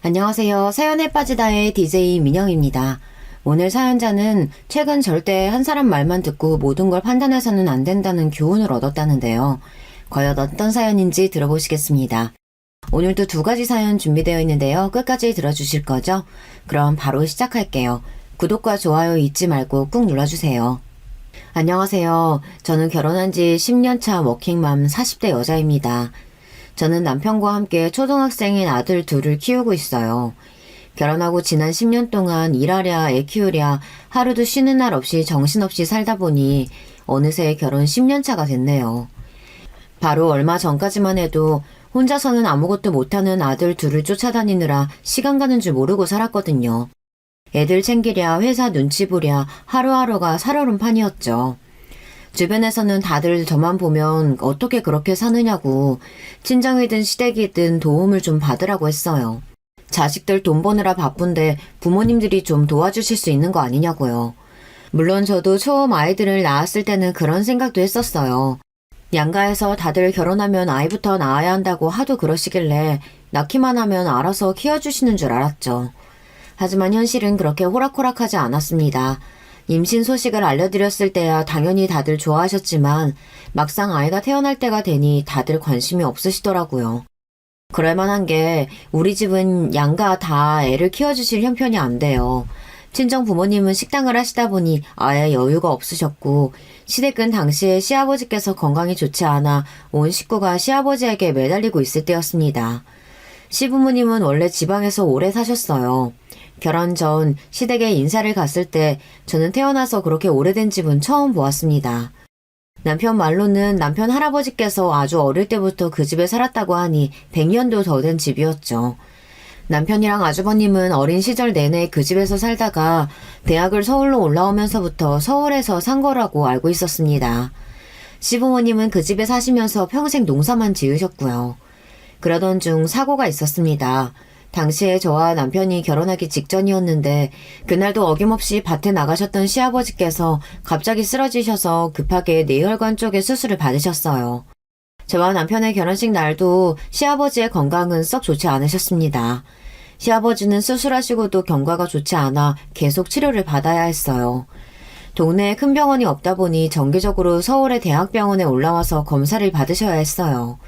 안녕하세요. 사연에 빠지다의 DJ 민영입니다. 오늘 사연자는 최근 절대 한 사람 말만 듣고 모든 걸 판단해서는 안 된다는 교훈을 얻었다는데요. 과연 어떤 사연인지 들어보시겠습니다. 오늘도 두 가지 사연 준비되어 있는데요. 끝까지 들어주실 거죠? 그럼 바로 시작할게요. 구독과 좋아요 잊지 말고 꾹 눌러주세요. 안녕하세요. 저는 결혼한 지 10년차 워킹맘 40대 여자입니다. 저는 남편과 함께 초등학생인 아들 둘을 키우고 있어요. 결혼하고 지난 10년 동안 일하랴 애 키우랴 하루도 쉬는 날 없이 정신없이 살다 보니 어느새 결혼 10년 차가 됐네요. 바로 얼마 전까지만 해도 혼자서는 아무것도 못하는 아들 둘을 쫓아다니느라 시간 가는 줄 모르고 살았거든요. 애들 챙기랴 회사 눈치 보랴 하루하루가 살얼음판이었죠. 주변에서는 다들 저만 보면 어떻게 그렇게 사느냐고 친정이든 시댁이든 도움을 좀 받으라고 했어요. 자식들 돈 버느라 바쁜데 부모님들이 좀 도와주실 수 있는 거 아니냐고요. 물론 저도 처음 아이들을 낳았을 때는 그런 생각도 했었어요. 양가에서 다들 결혼하면 아이부터 낳아야 한다고 하도 그러시길래 낳기만 하면 알아서 키워주시는 줄 알았죠. 하지만 현실은 그렇게 호락호락하지 않았습니다. 임신 소식을 알려드렸을 때야 당연히 다들 좋아하셨지만 막상 아이가 태어날 때가 되니 다들 관심이 없으시더라고요. 그럴만한 게 우리 집은 양가 다 애를 키워주실 형편이 안 돼요. 친정 부모님은 식당을 하시다 보니 아예 여유가 없으셨고 시댁은 당시에 시아버지께서 건강이 좋지 않아 온 식구가 시아버지에게 매달리고 있을 때였습니다. 시부모님은 원래 지방에서 오래 사셨어요. 결혼 전 시댁에 인사를 갔을 때 저는 태어나서 그렇게 오래된 집은 처음 보았습니다. 남편 말로는 남편 할아버지께서 아주 어릴 때부터 그 집에 살았다고 하니 100년도 더 된 집이었죠. 남편이랑 아주버님은 어린 시절 내내 그 집에서 살다가 대학을 서울로 올라오면서부터 서울에서 산 거라고 알고 있었습니다. 시부모님은 그 집에 사시면서 평생 농사만 지으셨고요. 그러던 중 사고가 있었습니다. 당시에 저와 남편이 결혼하기 직전이었는데 그날도 어김없이 밭에 나가셨던 시아버지께서 갑자기 쓰러지셔서 급하게 뇌혈관 쪽에 수술을 받으셨어요. 저와 남편의 결혼식 날도 시아버지의 건강은 썩 좋지 않으셨습니다. 시아버지는 수술하시고도 경과가 좋지 않아 계속 치료를 받아야 했어요. 동네에 큰 병원이 없다 보니 정기적으로 서울의 대학병원에 올라와서 검사를 받으셔야 했어요.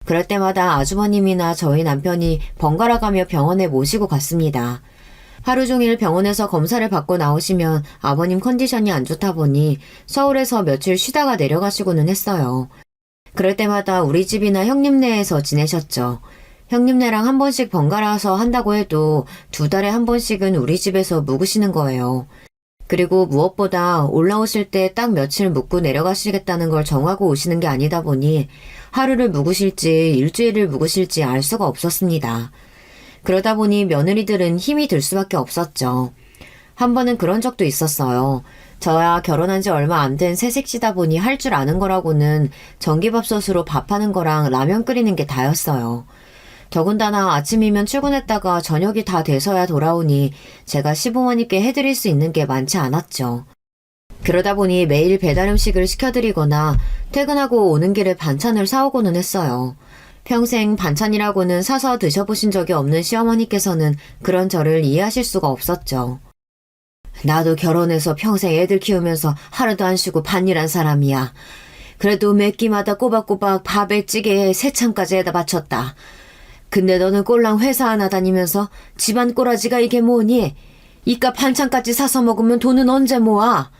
그럴 때마다 아주버님이나 저희 남편이 번갈아 가며 병원에 모시고 갔습니다. 하루 종일 병원에서 검사를 받고 나오시면 아버님 컨디션이 안 좋다 보니 서울에서 며칠 쉬다가 내려가시고는 했어요. 그럴 때마다 우리 집이나 형님네에서 지내셨죠. 형님네랑 한 번씩 번갈아서 한다고 해도 2달에 한 번씩은 우리 집에서 묵으시는 거예요. 그리고 무엇보다 올라오실 때 딱 며칠 묵고 내려가시겠다는 걸 정하고 오시는 게 아니다 보니 하루를 묵으실지 일주일을 묵으실지 알 수가 없었습니다. 그러다 보니 며느리들은 힘이 들 수밖에 없었죠. 한 번은 그런 적도 있었어요. 저야 결혼한 지 얼마 안 된 새색시다 보니 할 줄 아는 거라고는 전기밥솥으로 밥하는 거랑 라면 끓이는 게 다였어요. 더군다나 아침이면 출근했다가 저녁이 다 돼서야 돌아오니 제가 시부모님께 해드릴 수 있는 게 많지 않았죠. 그러다 보니 매일 배달 음식을 시켜드리거나 퇴근하고 오는 길에 반찬을 사오고는 했어요. 평생 반찬이라고는 사서 드셔보신 적이 없는 시어머니께서는 그런 저를 이해하실 수가 없었죠. 나도 결혼해서 평생 애들 키우면서 하루도 안 쉬고 밭일한 사람이야. 그래도 몇 끼마다 꼬박꼬박 밥에 찌개에 새참까지 해다 바쳤다. 근데 너는 꼴랑 회사 하나 다니면서 집안 꼬라지가 이게 뭐니? 이깟 반찬까지 사서 먹으면 돈은 언제 모아?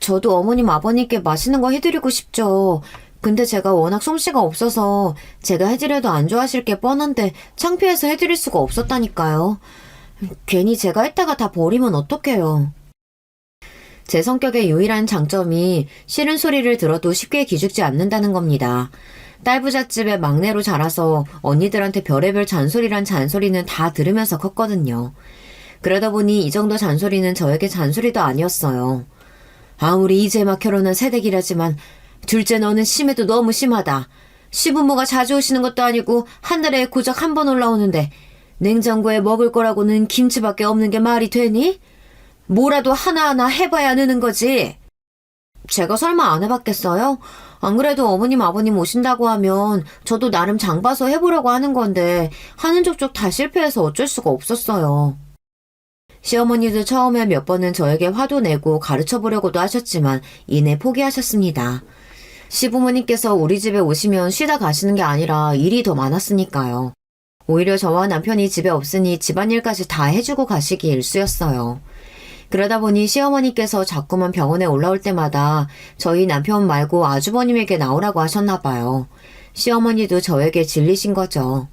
저도 어머님 아버님께 맛있는 거 해드리고 싶죠. 근데 제가 워낙 솜씨가 없어서 제가 해드려도 안 좋아하실 게 뻔한데 창피해서 해드릴 수가 없었다니까요. 괜히 제가 했다가 다 버리면 어떡해요. 제 성격의 유일한 장점이 싫은 소리를 들어도 쉽게 기죽지 않는다는 겁니다. 딸부잣집의 막내로 자라서 언니들한테 별의별 잔소리란 잔소리는 다 들으면서 컸거든요. 그러다 보니 이 정도 잔소리는 저에게 잔소리도 아니었어요. 아무리 이제 막 결혼한 새댁이라지만 둘째 너는 심해도 너무 심하다. 시부모가 자주 오시는 것도 아니고 한 달에 고작 한 번 올라오는데 냉장고에 먹을 거라고는 김치밖에 없는 게 말이 되니? 뭐라도 하나하나 해봐야 느는 거지. 제가 설마 안 해봤겠어요? 안 그래도 어머님 아버님 오신다고 하면 저도 나름 장 봐서 해보려고 하는 건데 하는 족족 다 실패해서 어쩔 수가 없었어요. 시어머니도 처음에 몇 번은 저에게 화도 내고 가르쳐보려고도 하셨지만 이내 포기하셨습니다. 시부모님께서 우리 집에 오시면 쉬다 가시는 게 아니라 일이 더 많았으니까요. 오히려 저와 남편이 집에 없으니 집안일까지 다 해주고 가시기 일쑤였어요. 그러다 보니 시어머니께서 자꾸만 병원에 올라올 때마다 저희 남편 말고 아주버님에게 나오라고 하셨나 봐요. 시어머니도 저에게 질리신 거죠.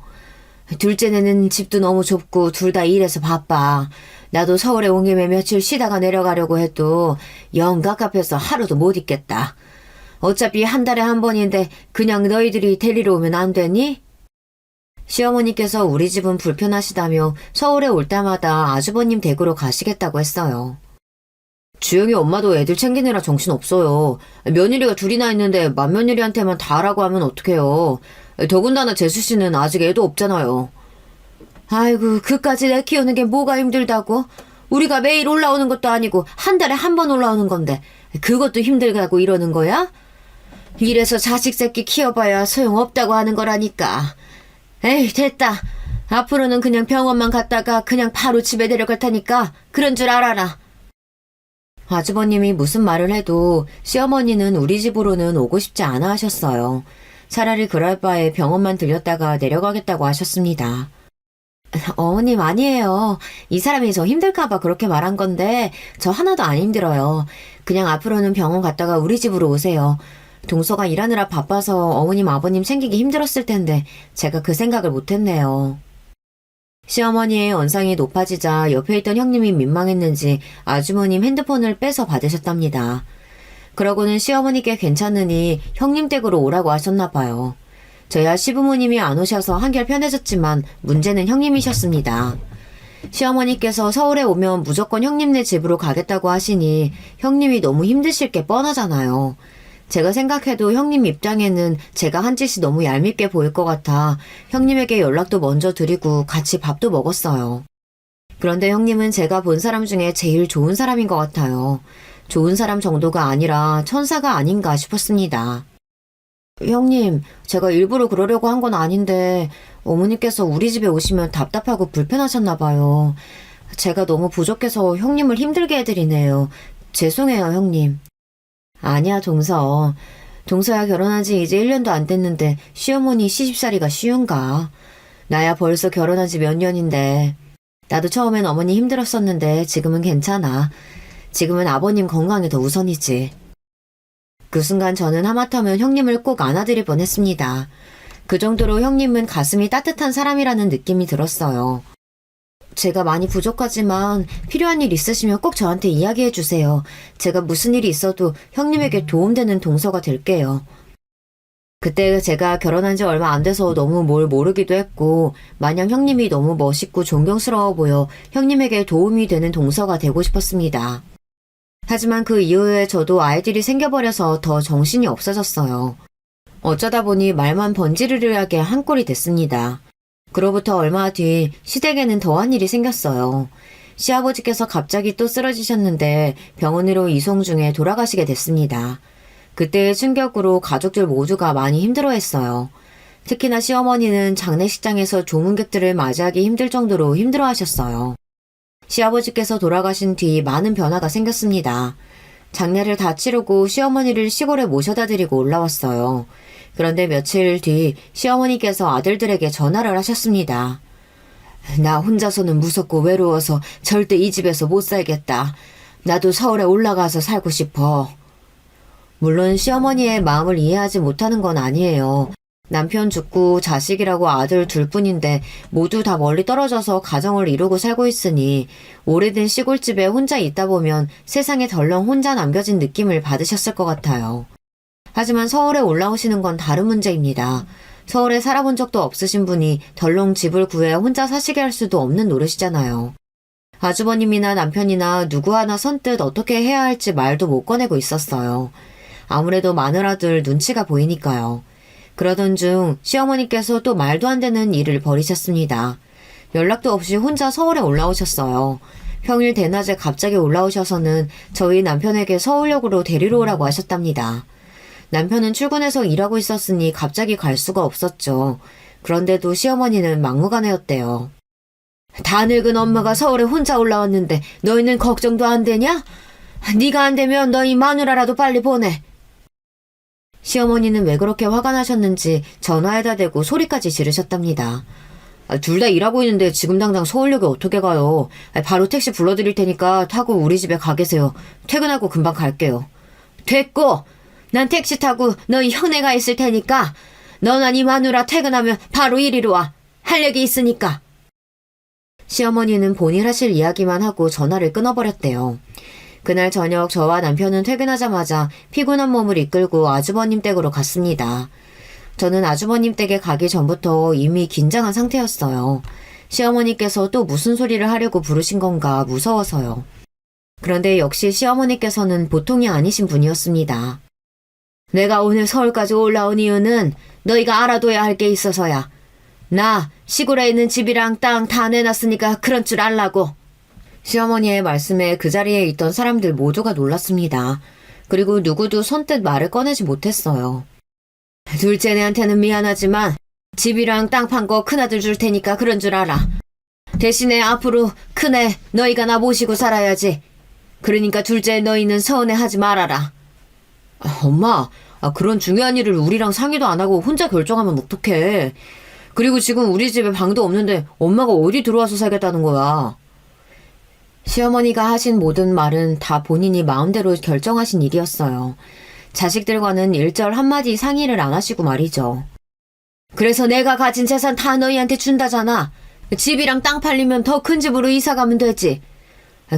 둘째는 집도 너무 좁고 둘 다 일해서 바빠. 나도 서울에 온 김에 며칠 쉬다가 내려가려고 해도 영 갑갑해서 하루도 못 있겠다. 어차피 한 달에 한 번인데 그냥 너희들이 데리러 오면 안 되니? 시어머니께서 우리 집은 불편하시다며 서울에 올 때마다 아주버님 댁으로 가시겠다고 했어요. 주영이 엄마도 애들 챙기느라 정신없어요. 며느리가 둘이나 있는데 맏며느리한테만 다 하라고 하면 어떡해요. 더군다나 재수씨는 아직 애도 없잖아요. 아이고, 그까지 내 키우는 게 뭐가 힘들다고? 우리가 매일 올라오는 것도 아니고 한 달에 한 번 올라오는 건데 그것도 힘들다고 이러는 거야? 이래서 자식 새끼 키워봐야 소용없다고 하는 거라니까. 에이, 됐다. 앞으로는 그냥 병원만 갔다가 그냥 바로 집에 데려갈 테니까 그런 줄 알아라. 아주버님이 무슨 말을 해도 시어머니는 우리 집으로는 오고 싶지 않아 하셨어요. 차라리 그럴 바에 병원만 들렸다가 내려가겠다고 하셨습니다. 어머님 아니에요. 이 사람이 저 힘들까봐 그렇게 말한 건데 저 하나도 안 힘들어요. 그냥 앞으로는 병원 갔다가 우리 집으로 오세요. 동서가 일하느라 바빠서 어머님 아버님 챙기기 힘들었을 텐데 제가 그 생각을 못했네요. 시어머니의 언상이 높아지자 옆에 있던 형님이 민망했는지 아주머님 핸드폰을 빼서 받으셨답니다. 그러고는 시어머니께 괜찮으니 형님 댁으로 오라고 하셨나 봐요. 저야 시부모님이 안 오셔서 한결 편해졌지만 문제는 형님이셨습니다. 시어머니께서 서울에 오면 무조건 형님네 집으로 가겠다고 하시니 형님이 너무 힘드실 게 뻔하잖아요. 제가 생각해도 형님 입장에는 제가 한 짓이 너무 얄밉게 보일 것 같아 형님에게 연락도 먼저 드리고 같이 밥도 먹었어요. 그런데 형님은 제가 본 사람 중에 제일 좋은 사람인 것 같아요. 좋은 사람 정도가 아니라 천사가 아닌가 싶었습니다. 형님, 제가 일부러 그러려고 한 건 아닌데 어머니께서 우리 집에 오시면 답답하고 불편하셨나 봐요. 제가 너무 부족해서 형님을 힘들게 해드리네요. 죄송해요, 형님. 아니야, 동서. 동서야 결혼한 지 이제 1년도 안 됐는데 시어머니 시집살이가 쉬운가? 나야 벌써 결혼한 지 몇 년인데. 나도 처음엔 어머니 힘들었었는데 지금은 괜찮아. 지금은 아버님 건강이 더 우선이지. 그 순간 저는 하마터면 형님을 꼭 안아드릴 뻔했습니다. 그 정도로 형님은 가슴이 따뜻한 사람이라는 느낌이 들었어요. 제가 많이 부족하지만 필요한 일 있으시면 꼭 저한테 이야기해 주세요. 제가 무슨 일이 있어도 형님에게 도움되는 동서가 될게요. 그때 제가 결혼한 지 얼마 안 돼서 너무 뭘 모르기도 했고 마냥 형님이 너무 멋있고 존경스러워 보여 형님에게 도움이 되는 동서가 되고 싶었습니다. 하지만 그 이후에 저도 아이들이 생겨버려서 더 정신이 없어졌어요. 어쩌다 보니 말만 번지르르하게 한 꼴이 됐습니다. 그로부터 얼마 뒤 시댁에는 더한 일이 생겼어요. 시아버지께서 갑자기 또 쓰러지셨는데 병원으로 이송 중에 돌아가시게 됐습니다. 그때의 충격으로 가족들 모두가 많이 힘들어했어요. 특히나 시어머니는 장례식장에서 조문객들을 맞이하기 힘들 정도로 힘들어하셨어요. 시아버지께서 돌아가신 뒤 많은 변화가 생겼습니다. 장례를 다 치르고 시어머니를 시골에 모셔다 드리고 올라왔어요. 그런데 며칠 뒤 시어머니께서 아들들에게 전화를 하셨습니다. 나 혼자서는 무섭고 외로워서 절대 이 집에서 못 살겠다. 나도 서울에 올라가서 살고 싶어. 물론 시어머니의 마음을 이해하지 못하는 건 아니에요. 남편 죽고 자식이라고 아들 둘뿐인데 모두 다 멀리 떨어져서 가정을 이루고 살고 있으니 오래된 시골집에 혼자 있다 보면 세상에 덜렁 혼자 남겨진 느낌을 받으셨을 것 같아요. 하지만 서울에 올라오시는 건 다른 문제입니다. 서울에 살아본 적도 없으신 분이 덜렁 집을 구해 혼자 사시게 할 수도 없는 노릇이잖아요. 아주버님이나 남편이나 누구 하나 선뜻 어떻게 해야 할지 말도 못 꺼내고 있었어요. 아무래도 마누라들 눈치가 보이니까요. 그러던 중 시어머니께서 또 말도 안 되는 일을 벌이셨습니다. 연락도 없이 혼자 서울에 올라오셨어요. 평일 대낮에 갑자기 올라오셔서는 저희 남편에게 서울역으로 데리러 오라고 하셨답니다. 남편은 출근해서 일하고 있었으니 갑자기 갈 수가 없었죠. 그런데도 시어머니는 막무가내였대요. 다 늙은 엄마가 서울에 혼자 올라왔는데 너희는 걱정도 안 되냐? 네가 안 되면 너희 마누라라도 빨리 보내. 시어머니는 왜 그렇게 화가 나셨는지 전화에다 대고 소리까지 지르셨답니다. 둘 다 일하고 있는데 지금 당장 서울역에 어떻게 가요? 바로 택시 불러드릴 테니까 타고 우리 집에 가 계세요. 퇴근하고 금방 갈게요. 됐고! 난 택시 타고 너희 형네가 있을 테니까 너나 네 마누라 퇴근하면 바로 이리로 와. 할 얘기 있으니까. 시어머니는 본인 하실 이야기만 하고 전화를 끊어버렸대요. 그날 저녁 저와 남편은 퇴근하자마자 피곤한 몸을 이끌고 아주버님 댁으로 갔습니다. 저는 아주버님 댁에 가기 전부터 이미 긴장한 상태였어요. 시어머니께서 또 무슨 소리를 하려고 부르신 건가 무서워서요. 그런데 역시 시어머니께서는 보통이 아니신 분이었습니다. 내가 오늘 서울까지 올라온 이유는 너희가 알아둬야 할 게 있어서야. 나 시골에 있는 집이랑 땅 다 내놨으니까 그런 줄 알라고. 시어머니의 말씀에 그 자리에 있던 사람들 모두가 놀랐습니다. 그리고 누구도 선뜻 말을 꺼내지 못했어요. 둘째네한테는 미안하지만 집이랑 땅 판 거 큰아들 줄 테니까 그런 줄 알아. 대신에 앞으로 큰애 너희가 나 모시고 살아야지. 그러니까 둘째 너희는 서운해하지 말아라. 엄마, 그런 중요한 일을 우리랑 상의도 안 하고 혼자 결정하면 어떡해. 그리고 지금 우리 집에 방도 없는데 엄마가 어디 들어와서 살겠다는 거야. 시어머니가 하신 모든 말은 다 본인이 마음대로 결정하신 일이었어요. 자식들과는 일절 한마디 상의를 안 하시고 말이죠. 그래서 내가 가진 재산 다 너희한테 준다잖아. 집이랑 땅 팔리면 더 큰 집으로 이사 가면 되지.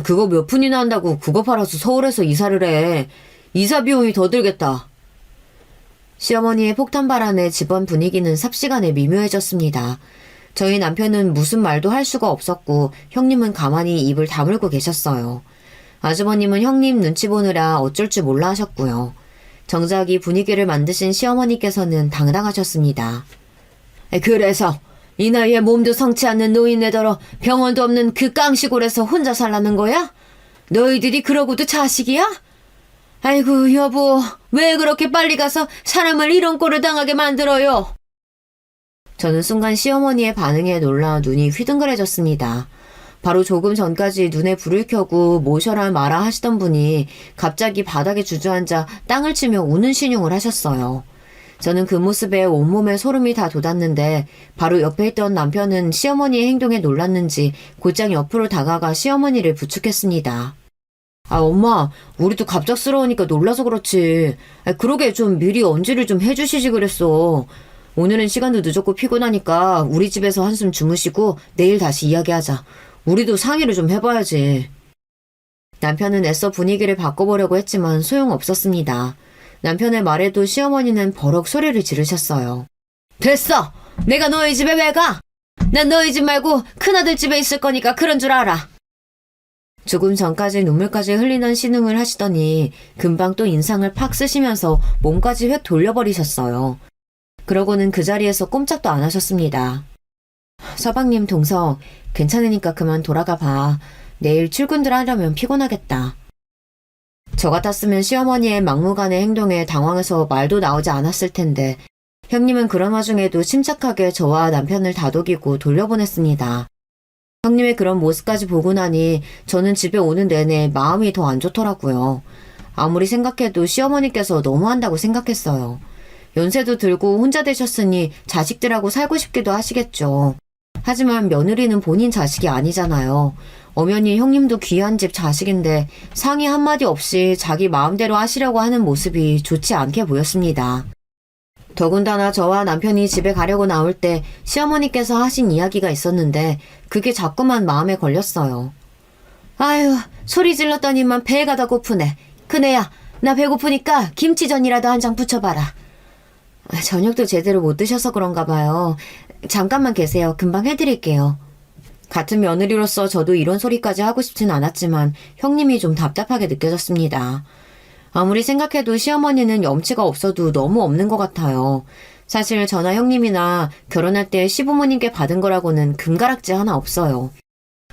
그거 몇 푼이나 한다고 그거 팔아서 서울에서 이사를 해. 이사 비용이 더 들겠다. 시어머니의 폭탄 발언에 집안 분위기는 삽시간에 미묘해졌습니다. 저희 남편은 무슨 말도 할 수가 없었고 형님은 가만히 입을 다물고 계셨어요. 아주버님은 형님 눈치 보느라 어쩔 줄 몰라 하셨고요. 정작 이 분위기를 만드신 시어머니께서는 당당하셨습니다. 그래서 이 나이에 몸도 성치 않는 노인네더러 병원도 없는 그 깡시골에서 혼자 살라는 거야? 너희들이 그러고도 자식이야? 아이고 여보, 왜 그렇게 빨리 가서 사람을 이런 꼴을 당하게 만들어요? 저는 순간 시어머니의 반응에 놀라 눈이 휘둥그레졌습니다. 바로 조금 전까지 눈에 불을 켜고 모셔라 마라 하시던 분이 갑자기 바닥에 주저앉아 땅을 치며 우는 신용을 하셨어요. 저는 그 모습에 온몸에 소름이 다 돋았는데 바로 옆에 있던 남편은 시어머니의 행동에 놀랐는지 곧장 옆으로 다가가 시어머니를 부축했습니다. 엄마, 우리도 갑작스러우니까 놀라서 그렇지. 그러게 좀 미리 언지를 좀 해주시지 그랬어. 오늘은 시간도 늦었고 피곤하니까 우리 집에서 한숨 주무시고 내일 다시 이야기하자. 우리도 상의를 좀 해봐야지. 남편은 애써 분위기를 바꿔보려고 했지만 소용없었습니다. 남편의 말에도 시어머니는 버럭 소리를 지르셨어요. 됐어! 내가 너희 집에 왜 가? 난 너희 집 말고 큰아들 집에 있을 거니까 그런 줄 알아. 조금 전까지 눈물까지 흘리는 신음을 하시더니 금방 또 인상을 팍 쓰시면서 몸까지 획 돌려버리셨어요. 그러고는 그 자리에서 꼼짝도 안 하셨습니다. 서방님 동서, 괜찮으니까 그만 돌아가 봐. 내일 출근들 하려면 피곤하겠다. 저 같았으면 시어머니의 막무가내 행동에 당황해서 말도 나오지 않았을 텐데 형님은 그런 와중에도 침착하게 저와 남편을 다독이고 돌려보냈습니다. 형님의 그런 모습까지 보고 나니 저는 집에 오는 내내 마음이 더 안 좋더라고요. 아무리 생각해도 시어머니께서 너무한다고 생각했어요. 연세도 들고 혼자 되셨으니 자식들하고 살고 싶기도 하시겠죠. 하지만 며느리는 본인 자식이 아니잖아요. 엄연히 형님도 귀한 집 자식인데 상의 한마디 없이 자기 마음대로 하시려고 하는 모습이 좋지 않게 보였습니다. 더군다나 저와 남편이 집에 가려고 나올 때 시어머니께서 하신 이야기가 있었는데 그게 자꾸만 마음에 걸렸어요. 아유, 소리 질렀더니만 배가 더 고프네. 큰애야, 나 배고프니까 김치전이라도 한 장 부쳐봐라. 저녁도 제대로 못 드셔서 그런가 봐요. 잠깐만 계세요. 금방 해드릴게요. 같은 며느리로서 저도 이런 소리까지 하고 싶진 않았지만 형님이 좀 답답하게 느껴졌습니다. 아무리 생각해도 시어머니는 염치가 없어도 너무 없는 것 같아요. 사실 저나 형님이나 결혼할 때 시부모님께 받은 거라고는 금가락지 하나 없어요.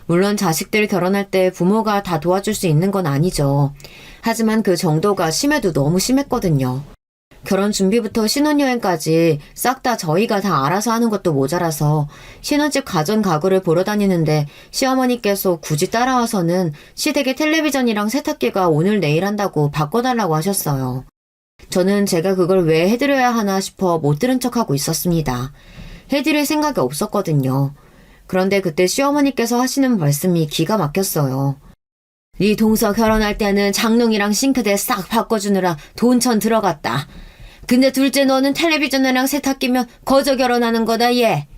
물론 자식들 결혼할 때 부모가 다 도와줄 수 있는 건 아니죠. 하지만 그 정도가 심해도 너무 심했거든요. 결혼 준비부터 신혼여행까지 싹 다 저희가 다 알아서 하는 것도 모자라서 신혼집 가전 가구를 보러 다니는데 시어머니께서 굳이 따라와서는 시댁에 텔레비전이랑 세탁기가 오늘 내일 한다고 바꿔달라고 하셨어요. 저는 제가 그걸 왜 해드려야 하나 싶어 못 들은 척하고 있었습니다. 해드릴 생각이 없었거든요. 그런데 그때 시어머니께서 하시는 말씀이 기가 막혔어요. 네 동서 결혼할 때는 장롱이랑 싱크대 싹 바꿔주느라 돈천 들어갔다. 근데 둘째 너는 텔레비전이랑 세탁기면 거저 결혼하는 거다 얘.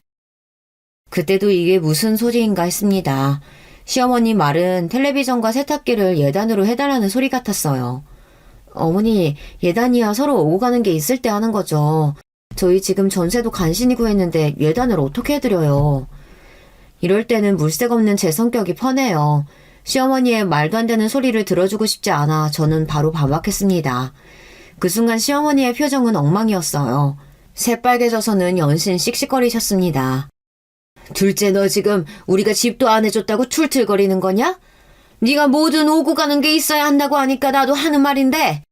그때도 이게 무슨 소리인가 했습니다. 시어머니 말은 텔레비전과 세탁기를 예단으로 해달라는 소리 같았어요. 어머니, 예단이야 서로 오고 가는 게 있을 때 하는 거죠. 저희 지금 전세도 간신히 구했는데 예단을 어떻게 해드려요. 이럴 때는 물색 없는 제 성격이 펀해요. 시어머니의 말도 안 되는 소리를 들어주고 싶지 않아 저는 바로 반박했습니다. 그 순간 시어머니의 표정은 엉망이었어요. 새빨개져서는 연신 씩씩거리셨습니다. 둘째 너 지금 우리가 집도 안 해줬다고 툴툴거리는 거냐? 네가 뭐든 오고 가는 게 있어야 한다고 하니까 나도 하는 말인데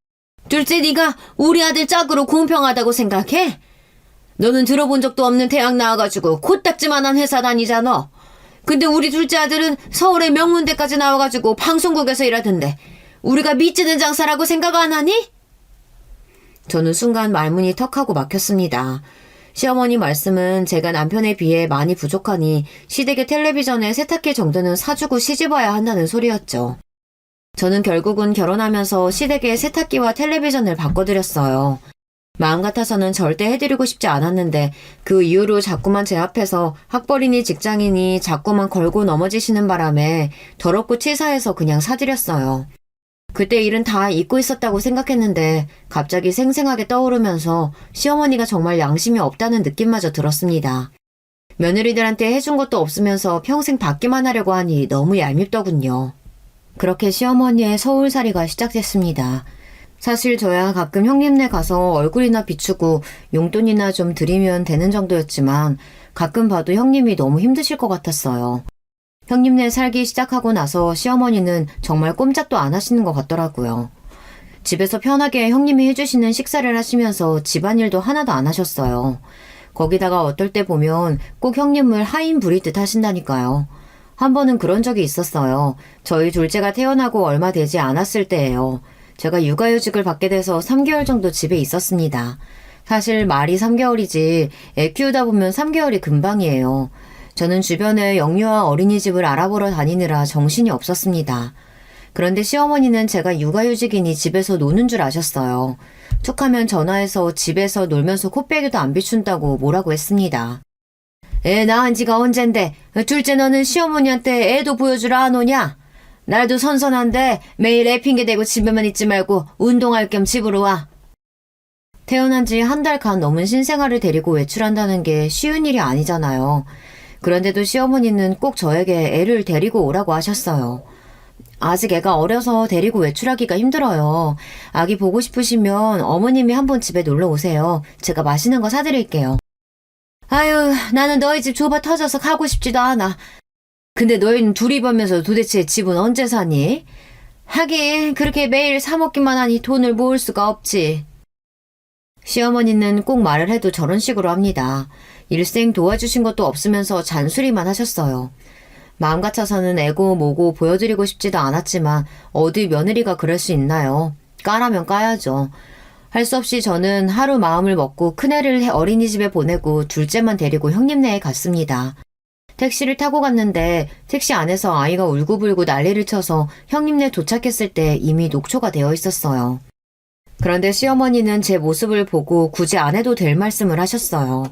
둘째 네가 우리 아들 짝으로 공평하다고 생각해? 너는 들어본 적도 없는 대학 나와가지고 코딱지만한 회사 다니잖아. 근데 우리 둘째 아들은 서울의 명문대까지 나와가지고 방송국에서 일하던데 우리가 미치는 장사라고 생각 안 하니? 저는 순간 말문이 턱하고 막혔습니다. 시어머니 말씀은 제가 남편에 비해 많이 부족하니 시댁의 텔레비전에 세탁기 정도는 사주고 시집와야 한다는 소리였죠. 저는 결국은 결혼하면서 시댁에 세탁기와 텔레비전을 바꿔드렸어요. 마음 같아서는 절대 해드리고 싶지 않았는데 그 이후로 자꾸만 제 앞에서 학벌이니 직장인이 자꾸만 걸고 넘어지시는 바람에 더럽고 치사해서 그냥 사드렸어요. 그때 일은 다 잊고 있었다고 생각했는데 갑자기 생생하게 떠오르면서 시어머니가 정말 양심이 없다는 느낌마저 들었습니다. 며느리들한테 해준 것도 없으면서 평생 받기만 하려고 하니 너무 얄밉더군요. 그렇게 시어머니의 서울살이가 시작됐습니다. 사실 저야 가끔 형님네 가서 얼굴이나 비추고 용돈이나 좀 드리면 되는 정도였지만 가끔 봐도 형님이 너무 힘드실 것 같았어요. 형님네 살기 시작하고 나서 시어머니는 정말 꼼짝도 안 하시는 것 같더라고요. 집에서 편하게 형님이 해주시는 식사를 하시면서 집안일도 하나도 안 하셨어요. 거기다가 어떨 때 보면 꼭 형님을 하인 부리듯 하신다니까요. 한 번은 그런 적이 있었어요. 저희 둘째가 태어나고 얼마 되지 않았을 때예요. 제가 육아휴직을 받게 돼서 3개월 정도 집에 있었습니다. 사실 말이 3개월이지 애 키우다 보면 3개월이 금방이에요. 저는 주변에 영유아 어린이집을 알아보러 다니느라 정신이 없었습니다. 그런데 시어머니는 제가 육아휴직이니 집에서 노는 줄 아셨어요. 툭하면 전화해서 집에서 놀면서 코빼기도 안 비춘다고 뭐라고 했습니다. 애 낳은 지가 언젠데 둘째 너는 시어머니한테 애도 보여주라 안 오냐? 날도 선선한데 매일 애 핑계대고 집에만 있지 말고 운동할 겸 집으로 와. 태어난 지 한 달 간 넘은 신생아를 데리고 외출한다는 게 쉬운 일이 아니잖아요. 그런데도 시어머니는 꼭 저에게 애를 데리고 오라고 하셨어요. 아직 애가 어려서 데리고 외출하기가 힘들어요. 아기 보고 싶으시면 어머님이 한번 집에 놀러 오세요. 제가 맛있는 거 사드릴게요. 아유, 나는 너희 집 좁아 터져서 가고 싶지도 않아. 근데 너희는 둘이 벌면서 도대체 집은 언제 사니? 하긴 그렇게 매일 사 먹기만 하니 돈을 모을 수가 없지. 시어머니는 꼭 말을 해도 저런 식으로 합니다. 일생 도와주신 것도 없으면서 잔소리만 하셨어요. 마음 같아서는 애고 뭐고 보여드리고 싶지도 않았지만 어디 며느리가 그럴 수 있나요? 까라면 까야죠. 할 수 없이 저는 하루 마음을 먹고 큰애를 어린이집에 보내고 둘째만 데리고 형님네에 갔습니다. 택시를 타고 갔는데 택시 안에서 아이가 울고불고 난리를 쳐서 형님네 도착했을 때 이미 녹초가 되어 있었어요. 그런데 시어머니는 제 모습을 보고 굳이 안 해도 될 말씀을 하셨어요.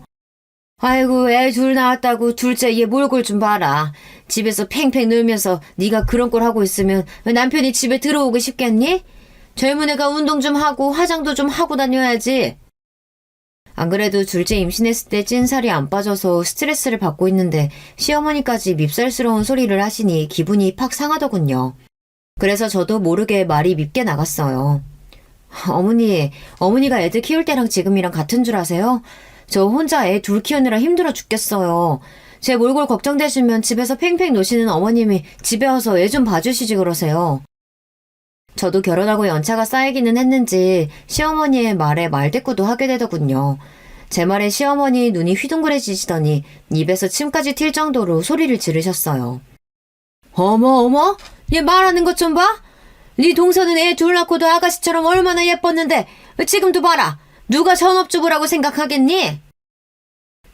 아이고 애 둘 낳았다고 둘째 얘 몰골 좀 봐라. 집에서 팽팽 놀면서 네가 그런 걸 하고 있으면 남편이 집에 들어오기 쉽겠니? 젊은 애가 운동 좀 하고 화장도 좀 하고 다녀야지. 안 그래도 둘째 임신했을 때 찐살이 안 빠져서 스트레스를 받고 있는데 시어머니까지 밉살스러운 소리를 하시니 기분이 팍 상하더군요. 그래서 저도 모르게 말이 밉게 나갔어요. 어머니가 애들 키울 때랑 지금이랑 같은 줄 아세요? 저 혼자 애 둘 키우느라 힘들어 죽겠어요. 제 몰골 걱정되시면 집에서 팽팽 노시는 어머님이 집에 와서 애 좀 봐주시지 그러세요. 저도 결혼하고 연차가 쌓이기는 했는지 시어머니의 말에 말대꾸도 하게 되더군요. 제 말에 시어머니 눈이 휘둥그레지시더니 입에서 침까지 튈 정도로 소리를 지르셨어요. 어머, 얘 말하는 것 좀 봐? 네 동서는 애 둘 낳고도 아가씨처럼 얼마나 예뻤는데 지금도 봐라. 누가 전업주부라고 생각하겠니?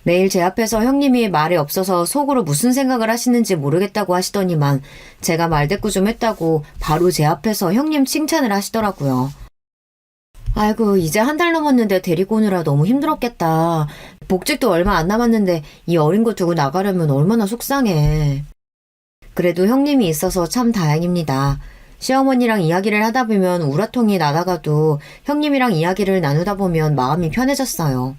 매일 제 앞에서 형님이 말이 없어서 속으로 무슨 생각을 하시는지 모르겠다고 하시더니만 제가 말대꾸 좀 했다고 바로 제 앞에서 형님 칭찬을 하시더라고요. 아이고, 이제 한 달 넘었는데 데리고 오느라 너무 힘들었겠다. 복직도 얼마 안 남았는데 이 어린 거 두고 나가려면 얼마나 속상해. 그래도 형님이 있어서 참 다행입니다. 시어머니랑 이야기를 하다 보면 우라통이 나다가도 형님이랑 이야기를 나누다 보면 마음이 편해졌어요.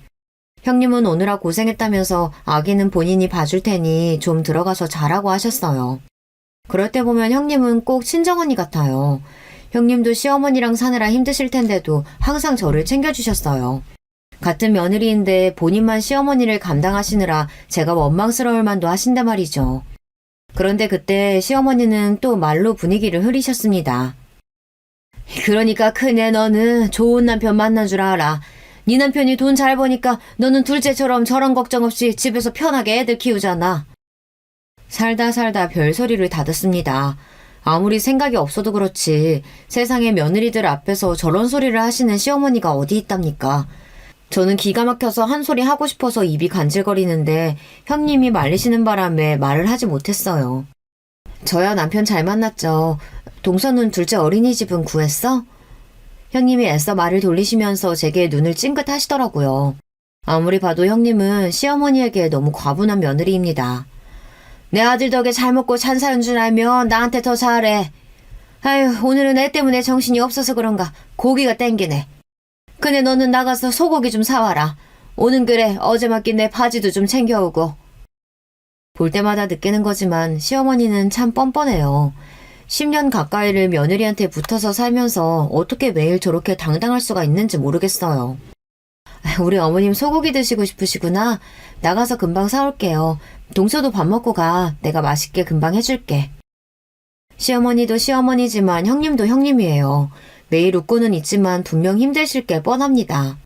형님은 오느라 고생했다면서 아기는 본인이 봐줄 테니 좀 들어가서 자라고 하셨어요. 그럴 때 보면 형님은 꼭 친정언니 같아요. 형님도 시어머니랑 사느라 힘드실 텐데도 항상 저를 챙겨주셨어요. 같은 며느리인데 본인만 시어머니를 감당하시느라 제가 원망스러울 만도 하신단 말이죠. 그런데 그때 시어머니는 또 말로 분위기를 흐리셨습니다. 그러니까 큰애 너는 좋은 남편 만난 줄 알아. 네 남편이 돈 잘 버니까 너는 둘째처럼 저런 걱정 없이 집에서 편하게 애들 키우잖아. 살다 별소리를 다 듣습니다. 아무리 생각이 없어도 그렇지 세상에 며느리들 앞에서 저런 소리를 하시는 시어머니가 어디 있답니까? 저는 기가 막혀서 한 소리 하고 싶어서 입이 간질거리는데 형님이 말리시는 바람에 말을 하지 못했어요. 저야 남편 잘 만났죠. 동서는 둘째 어린이집은 구했어? 형님이 애써 말을 돌리시면서 제게 눈을 찡긋하시더라고요. 아무리 봐도 형님은 시어머니에게 너무 과분한 며느리입니다. 내 아들 덕에 잘 먹고 잘 사는 줄 알면 나한테 더 잘해. 아휴, 오늘은 애 때문에 정신이 없어서 그런가 고기가 땡기네. 근데 너는 나가서 소고기 좀 사와라. 오는 길에 어제 맡긴 내 바지도 좀 챙겨오고. 볼 때마다 느끼는 거지만 시어머니는 참 뻔뻔해요. 10년 가까이를 며느리한테 붙어서 살면서 어떻게 매일 저렇게 당당할 수가 있는지 모르겠어요. 우리 어머님 소고기 드시고 싶으시구나. 나가서 금방 사올게요. 동서도 밥 먹고 가. 내가 맛있게 금방 해줄게. 시어머니도 시어머니지만 형님도 형님이에요. 매일 웃고는 있지만 분명 힘드실 게 뻔합니다.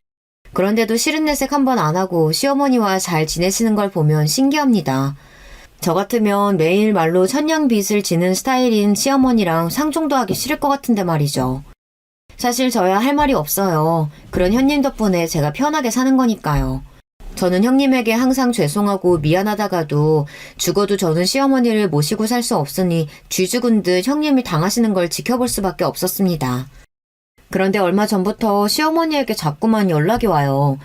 그런데도 싫은 내색 한번 안 하고 시어머니와 잘 지내시는 걸 보면 신기합니다. 저 같으면 매일 말로 천냥빚을 지는 스타일인 시어머니랑 상종도 하기 싫을 것 같은데 말이죠. 사실 저야 할 말이 없어요. 그런 형님 덕분에 제가 편하게 사는 거니까요. 저는 형님에게 항상 죄송하고 미안하다가도 죽어도 저는 시어머니를 모시고 살 수 없으니 쥐 죽은 듯 형님이 당하시는 걸 지켜볼 수밖에 없었습니다. 그런데 얼마 전부터 시어머니에게 자꾸만 연락이 와요.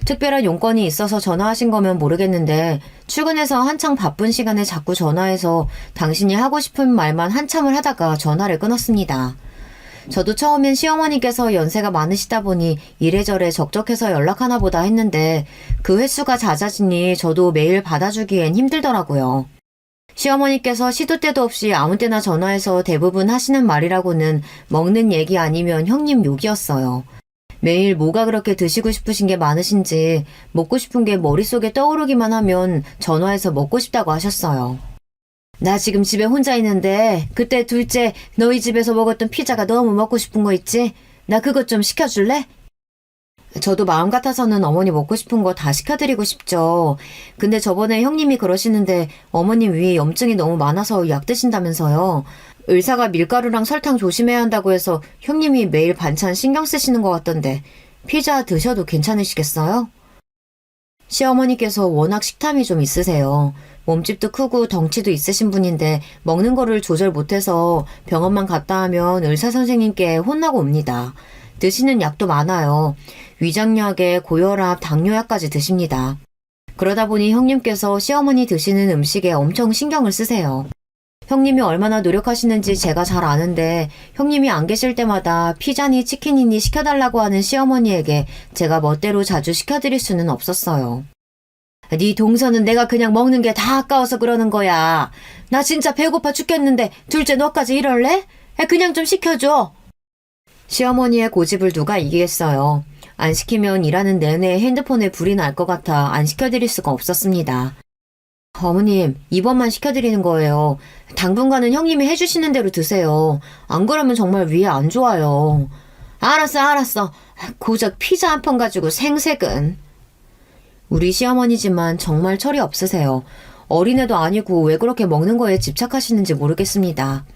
특별한 용건이 있어서 전화하신 거면 모르겠는데 출근해서 한창 바쁜 시간에 자꾸 전화해서 당신이 하고 싶은 말만 한참을 하다가 전화를 끊었습니다. 저도 처음엔 시어머니께서 연세가 많으시다 보니 이래저래 적적해서 연락하나 보다 했는데 그 횟수가 잦아지니 저도 매일 받아주기엔 힘들더라고요. 시어머니께서 시도 때도 없이 아무 때나 전화해서 대부분 하시는 말이라고는 먹는 얘기 아니면 형님 욕이었어요. 매일 뭐가 그렇게 드시고 싶으신 게 많으신지 먹고 싶은 게 머릿속에 떠오르기만 하면 전화해서 먹고 싶다고 하셨어요. 나 지금 집에 혼자 있는데 그때 둘째 너희 집에서 먹었던 피자가 너무 먹고 싶은 거 있지? 나 그것 좀 시켜줄래? 저도 마음 같아서는 어머니 먹고 싶은 거 다 시켜드리고 싶죠. 근데 저번에 형님이 그러시는데 어머님 위에 염증이 너무 많아서 약 드신다면서요. 의사가 밀가루랑 설탕 조심해야 한다고 해서 형님이 매일 반찬 신경 쓰시는 것 같던데 피자 드셔도 괜찮으시겠어요? 시어머니께서 워낙 식탐이 좀 있으세요. 몸집도 크고 덩치도 있으신 분인데 먹는 거를 조절 못해서 병원만 갔다 하면 의사 선생님께 혼나고 옵니다. 드시는 약도 많아요. 위장약에 고혈압, 당뇨약까지 드십니다. 그러다 보니 형님께서 시어머니 드시는 음식에 엄청 신경을 쓰세요. 형님이 얼마나 노력하시는지 제가 잘 아는데 형님이 안 계실 때마다 피자니 치킨이니 시켜달라고 하는 시어머니에게 제가 멋대로 자주 시켜드릴 수는 없었어요. 네 동서는 내가 그냥 먹는 게 다 아까워서 그러는 거야. 나 진짜 배고파 죽겠는데 둘째 너까지 이럴래? 그냥 좀 시켜줘. 시어머니의 고집을 누가 이기겠어요. 안 시키면 일하는 내내 핸드폰에 불이 날 것 같아 안 시켜드릴 수가 없었습니다. 어머님, 이번만 시켜드리는 거예요. 당분간은 형님이 해주시는 대로 드세요. 안 그러면 정말 위에 안 좋아요. 알았어. 고작 피자 한 판 가지고 생색은. 우리 시어머니지만 정말 철이 없으세요. 어린애도 아니고 왜 그렇게 먹는 거에 집착하시는지 모르겠습니다.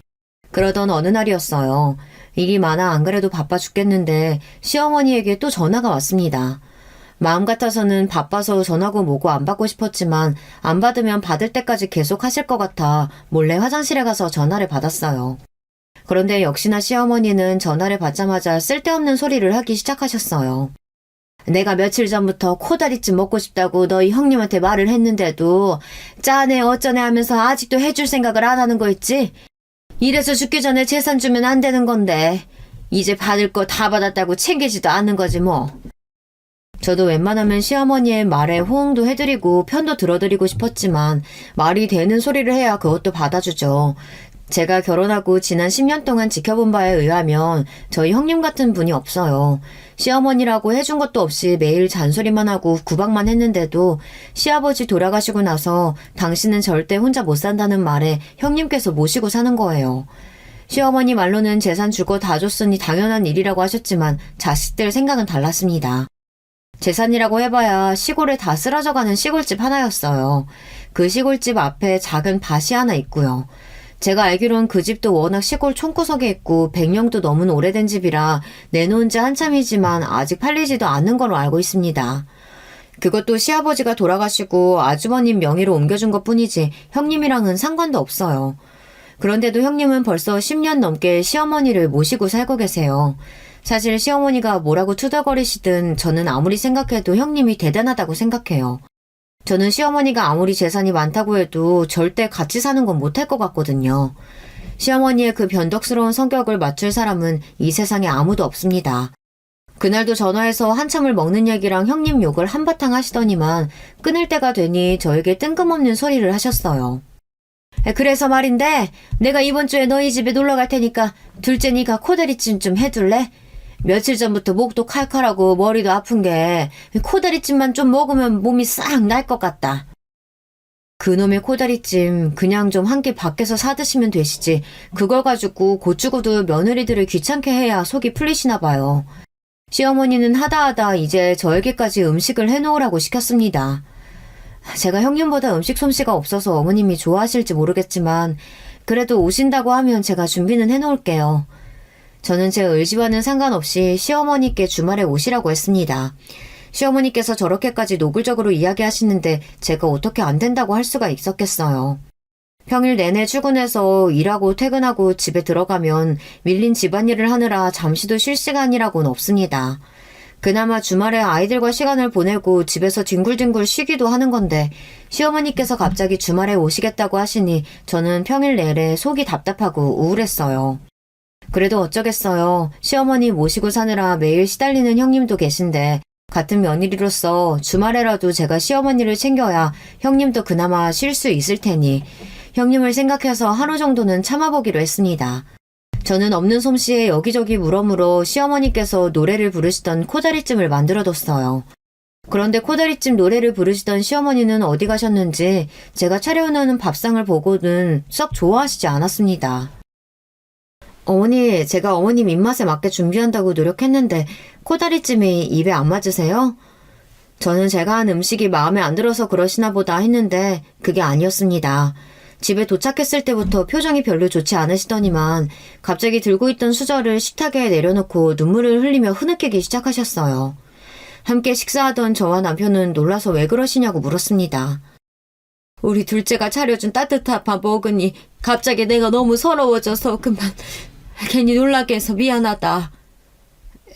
그러던 어느 날이었어요. 일이 많아 안 그래도 바빠 죽겠는데 시어머니에게 또 전화가 왔습니다. 마음 같아서는 바빠서 전화고 뭐고 안 받고 싶었지만 안 받으면 받을 때까지 계속 하실 것 같아 몰래 화장실에 가서 전화를 받았어요. 그런데 역시나 시어머니는 전화를 받자마자 쓸데없는 소리를 하기 시작하셨어요. 내가 며칠 전부터 코다리찜 먹고 싶다고 너희 형님한테 말을 했는데도 짜네 어쩌네 하면서 아직도 해줄 생각을 안 하는 거 있지? 이래서 죽기 전에 재산 주면 안 되는 건데 이제 받을 거 다 받았다고 챙기지도 않는 거지 뭐. 저도 웬만하면 시어머니의 말에 호응도 해드리고 편도 들어드리고 싶었지만 말이 되는 소리를 해야 그것도 받아주죠. 제가 결혼하고 지난 10년 동안 지켜본 바에 의하면 저희 형님 같은 분이 없어요. 시어머니라고 해준 것도 없이 매일 잔소리만 하고 구박만 했는데도 시아버지 돌아가시고 나서 당신은 절대 혼자 못 산다는 말에 형님께서 모시고 사는 거예요. 시어머니 말로는 재산 주고 다 줬으니 당연한 일이라고 하셨지만 자식들 생각은 달랐습니다. 재산이라고 해봐야 시골에 다 쓰러져가는 시골집 하나였어요. 그 시골집 앞에 작은 밭이 하나 있고요. 제가 알기론 그 집도 워낙 시골 촌구석에 있고 100년도 넘은 오래된 집이라 내놓은 지 한참이지만 아직 팔리지도 않는 걸로 알고 있습니다. 그것도 시아버지가 돌아가시고 아주버님 명의로 옮겨준 것뿐이지 형님이랑은 상관도 없어요. 그런데도 형님은 벌써 10년 넘게 시어머니를 모시고 살고 계세요. 사실 시어머니가 뭐라고 투덜거리시든 저는 아무리 생각해도 형님이 대단하다고 생각해요. 저는 시어머니가 아무리 재산이 많다고 해도 절대 같이 사는 건 못할 것 같거든요. 시어머니의 그 변덕스러운 성격을 맞출 사람은 이 세상에 아무도 없습니다. 그날도 전화해서 한참을 먹는 얘기랑 형님 욕을 한바탕 하시더니만 끊을 때가 되니 저에게 뜬금없는 소리를 하셨어요. 그래서 말인데 내가 이번 주에 너희 집에 놀러 갈 테니까 둘째 니가 코다리찜 좀 해둘래? 며칠 전부터 목도 칼칼하고 머리도 아픈 게 코다리찜만 좀 먹으면 몸이 싹 날 것 같다. 그놈의 코다리찜 그냥 좀 한 끼 밖에서 사 드시면 되시지 그걸 가지고 고추고도 며느리들을 귀찮게 해야 속이 풀리시나 봐요. 시어머니는 하다하다 이제 저에게까지 음식을 해놓으라고 시켰습니다. 제가 형님보다 음식 솜씨가 없어서 어머님이 좋아하실지 모르겠지만 그래도 오신다고 하면 제가 준비는 해놓을게요. 저는 제 의지와는 상관없이 시어머니께 주말에 오시라고 했습니다. 시어머니께서 저렇게까지 노골적으로 이야기하시는데 제가 어떻게 안 된다고 할 수가 있었겠어요. 평일 내내 출근해서 일하고 퇴근하고 집에 들어가면 밀린 집안일을 하느라 잠시도 쉴 시간이라고는 없습니다. 그나마 주말에 아이들과 시간을 보내고 집에서 뒹굴뒹굴 쉬기도 하는 건데 시어머니께서 갑자기 주말에 오시겠다고 하시니 저는 평일 내내 속이 답답하고 우울했어요. 그래도 어쩌겠어요. 시어머니 모시고 사느라 매일 시달리는 형님도 계신데 같은 며느리로서 주말에라도 제가 시어머니를 챙겨야 형님도 그나마 쉴 수 있을 테니 형님을 생각해서 하루 정도는 참아보기로 했습니다. 저는 없는 솜씨에 여기저기 물어물어 시어머니께서 노래를 부르시던 코다리찜을 만들어뒀어요. 그런데 코다리찜 노래를 부르시던 시어머니는 어디 가셨는지 제가 차려놓은 밥상을 보고는 썩 좋아하시지 않았습니다. 어머니, 제가 어머님 입맛에 맞게 준비한다고 노력했는데 코다리찜이 입에 안 맞으세요? 저는 제가 한 음식이 마음에 안 들어서 그러시나 보다 했는데 그게 아니었습니다. 집에 도착했을 때부터 표정이 별로 좋지 않으시더니만 갑자기 들고 있던 수저를 식탁에 내려놓고 눈물을 흘리며 흐느끼기 시작하셨어요. 함께 식사하던 저와 남편은 놀라서 왜 그러시냐고 물었습니다. 우리 둘째가 차려준 따뜻한 밥 먹으니 갑자기 내가 너무 서러워져서 그만 괜히 놀라게 해서 미안하다.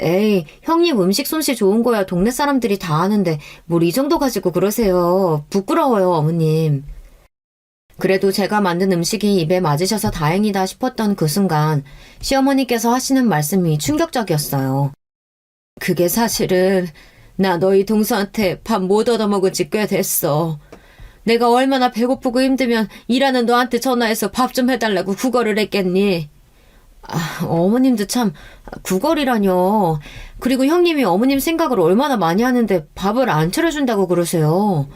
에이, 형님 음식 솜씨 좋은 거야 동네 사람들이 다 아는데 뭘 이 정도 가지고 그러세요. 부끄러워요, 어머님. 그래도 제가 만든 음식이 입에 맞으셔서 다행이다 싶었던 그 순간 시어머니께서 하시는 말씀이 충격적이었어요. 그게 사실은 나 너희 동서한테 밥 못 얻어먹은 지 꽤 됐어. 내가 얼마나 배고프고 힘들면 일하는 너한테 전화해서 밥 좀 해달라고 구걸을 했겠니? 어머님도 참 구걸이라뇨. 그리고 형님이 어머님 생각을 얼마나 많이 하는데 밥을 안 차려준다고 그러세요.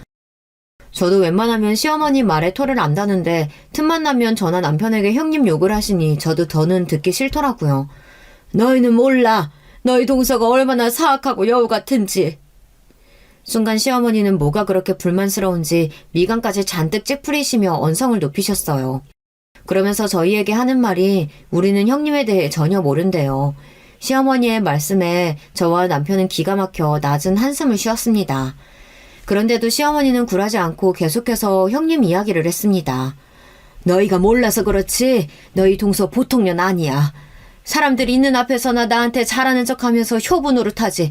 저도 웬만하면 시어머니 말에 토를 안 다는데 틈만 나면 저나 남편에게 형님 욕을 하시니 저도 더는 듣기 싫더라고요. 너희는 몰라. 너희 동서가 얼마나 사악하고 여우 같은지. 순간 시어머니는 뭐가 그렇게 불만스러운지 미간까지 잔뜩 찌푸리시며 언성을 높이셨어요. 그러면서 저희에게 하는 말이 우리는 형님에 대해 전혀 모른대요. 시어머니의 말씀에 저와 남편은 기가 막혀 낮은 한숨을 쉬었습니다. 그런데도 시어머니는 굴하지 않고 계속해서 형님 이야기를 했습니다. 너희가 몰라서 그렇지 너희 동서 보통 년 아니야. 사람들이 있는 앞에서나 나한테 잘하는 척하면서 효부 노릇하지.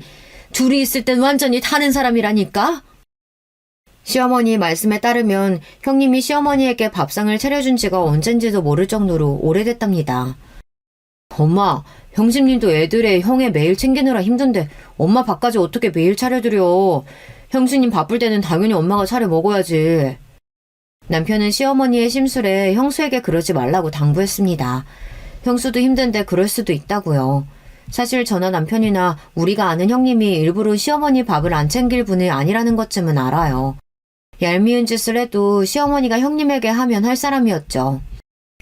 둘이 있을 땐 완전히 다른 사람이라니까? 시어머니 말씀에 따르면 형님이 시어머니에게 밥상을 차려준 지가 언젠지도 모를 정도로 오래됐답니다. 엄마, 형수님도 애들의 형에 매일 챙기느라 힘든데 엄마 밥까지 어떻게 매일 차려드려. 형수님 바쁠 때는 당연히 엄마가 차려 먹어야지. 남편은 시어머니의 심술에 형수에게 그러지 말라고 당부했습니다. 형수도 힘든데 그럴 수도 있다고요. 사실 저나 남편이나 우리가 아는 형님이 일부러 시어머니 밥을 안 챙길 분이 아니라는 것쯤은 알아요. 얄미운 짓을 해도 시어머니가 형님에게 하면 할 사람이었죠.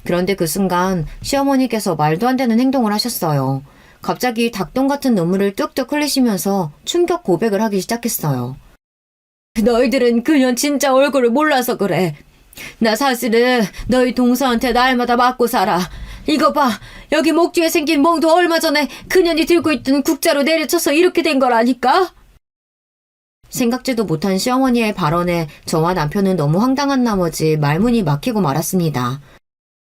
그런데 그 순간 시어머니께서 말도 안 되는 행동을 하셨어요. 갑자기 닭똥 같은 눈물을 뚝뚝 흘리시면서 충격 고백을 하기 시작했어요. 너희들은 그년 진짜 얼굴을 몰라서 그래. 나 사실은 너희 동서한테 날마다 맞고 살아. 이거 봐. 여기 목 뒤에 생긴 멍도 얼마 전에 그년이 들고 있던 국자로 내려쳐서 이렇게 된 거라니까? 생각지도 못한 시어머니의 발언에 저와 남편은 너무 황당한 나머지 말문이 막히고 말았습니다.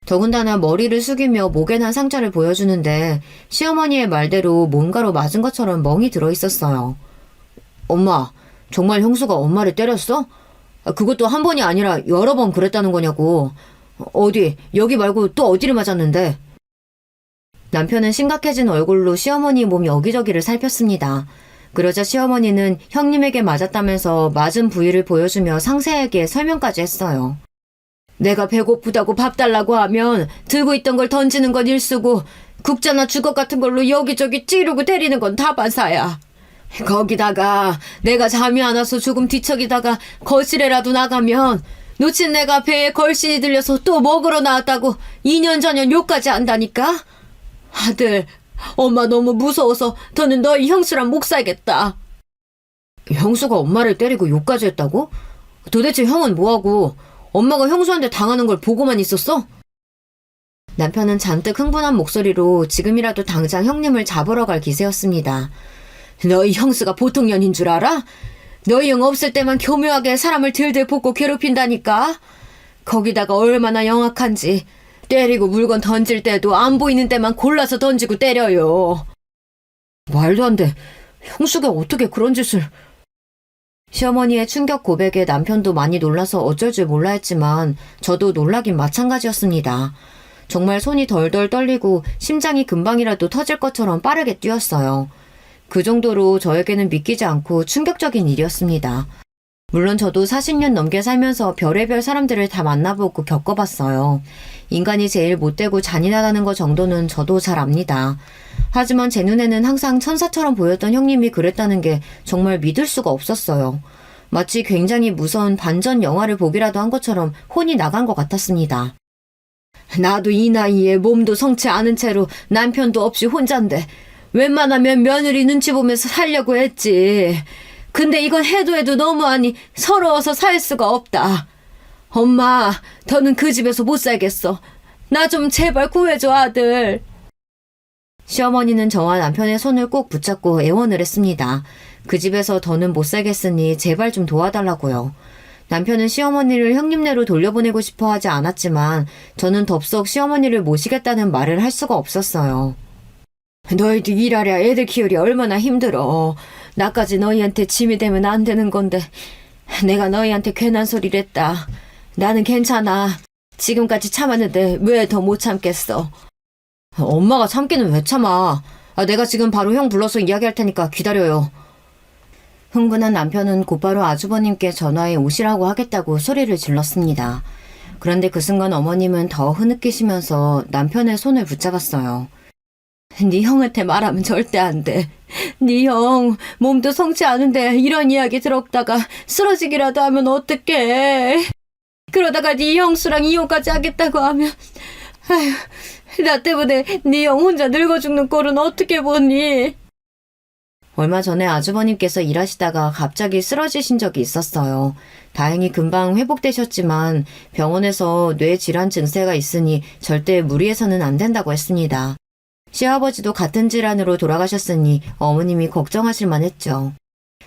더군다나 머리를 숙이며 목에 난 상처를 보여주는데 시어머니의 말대로 뭔가로 맞은 것처럼 멍이 들어있었어요. 엄마, 정말 형수가 엄마를 때렸어? 그것도 한 번이 아니라 여러 번 그랬다는 거냐고. 어디, 여기 말고 또 어디를 맞았는데? 남편은 심각해진 얼굴로 시어머니 몸 여기저기를 살폈습니다. 그러자 시어머니는 형님에게 맞았다면서 맞은 부위를 보여주며 상세하게 설명까지 했어요. 내가 배고프다고 밥 달라고 하면 들고 있던 걸 던지는 건 일수고 국자나 주걱 같은 걸로 여기저기 찌르고 때리는 건 다반사야. 거기다가 내가 잠이 안 와서 조금 뒤척이다가 거실에라도 나가면 놓친 내가 배에 걸신이 들려서 또 먹으러 나왔다고 2년 전년 욕까지 한다니까? 아들, 엄마 너무 무서워서 더는 너희 형수랑 못 살겠다. 형수가 엄마를 때리고 욕까지 했다고? 도대체 형은 뭐하고 엄마가 형수한테 당하는 걸 보고만 있었어? 남편은 잔뜩 흥분한 목소리로 지금이라도 당장 형님을 잡으러 갈 기세였습니다. 너희 형수가 보통 년인 줄 알아? 너희 형 없을 때만 교묘하게 사람을 들들 볶고 괴롭힌다니까? 거기다가 얼마나 영악한지. 때리고 물건 던질 때도 안 보이는 데만 골라서 던지고 때려요. 말도 안 돼. 형수가 어떻게 그런 짓을... 시어머니의 충격 고백에 남편도 많이 놀라서 어쩔 줄 몰라 했지만 저도 놀라긴 마찬가지였습니다. 정말 손이 덜덜 떨리고 심장이 금방이라도 터질 것처럼 빠르게 뛰었어요. 그 정도로 저에게는 믿기지 않고 충격적인 일이었습니다. 물론 저도 40년 넘게 살면서 별의별 사람들을 다 만나보고 겪어봤어요. 인간이 제일 못되고 잔인하다는 것 정도는 저도 잘 압니다. 하지만 제 눈에는 항상 천사처럼 보였던 형님이 그랬다는 게 정말 믿을 수가 없었어요. 마치 굉장히 무서운 반전 영화를 보기라도 한 것처럼 혼이 나간 것 같았습니다. 나도 이 나이에 몸도 성치 않은 채로 남편도 없이 혼잔데 웬만하면 며느리 눈치 보면서 살려고 했지. 근데 이건 해도 너무하니 서러워서 살 수가 없다. 엄마, 더는 그 집에서 못 살겠어. 나 좀 제발 구해줘, 아들. 시어머니는 저와 남편의 손을 꼭 붙잡고 애원을 했습니다. 그 집에서 더는 못 살겠으니 제발 좀 도와달라고요. 남편은 시어머니를 형님네로 돌려보내고 싶어 하지 않았지만 저는 덥석 시어머니를 모시겠다는 말을 할 수가 없었어요. 너희도 일하랴 애들 키우랴 얼마나 힘들어. 나까지 너희한테 짐이 되면 안 되는 건데 내가 너희한테 괜한 소리를 했다. 나는 괜찮아. 지금까지 참았는데 왜 더 못 참겠어. 엄마가 참기는 왜 참아. 내가 지금 바로 형 불러서 이야기할 테니까 기다려요. 흥분한 남편은 곧바로 아주버님께 전화해 오시라고 하겠다고 소리를 질렀습니다. 그런데 그 순간 어머님은 더 흐느끼시면서 남편의 손을 붙잡았어요. 네 형한테 말하면 절대 안 돼. 네 형 몸도 성치 않은데 이런 이야기 들었다가 쓰러지기라도 하면 어떡해. 그러다가 네 형수랑 이혼까지 하겠다고 하면 아휴, 나 때문에 네 형 혼자 늙어 죽는 꼴은 어떻게 보니. 얼마 전에 아주버님께서 일하시다가 갑자기 쓰러지신 적이 있었어요. 다행히 금방 회복되셨지만 병원에서 뇌질환 증세가 있으니 절대 무리해서는 안 된다고 했습니다. 시아버지도 같은 질환으로 돌아가셨으니 어머님이 걱정하실 만했죠.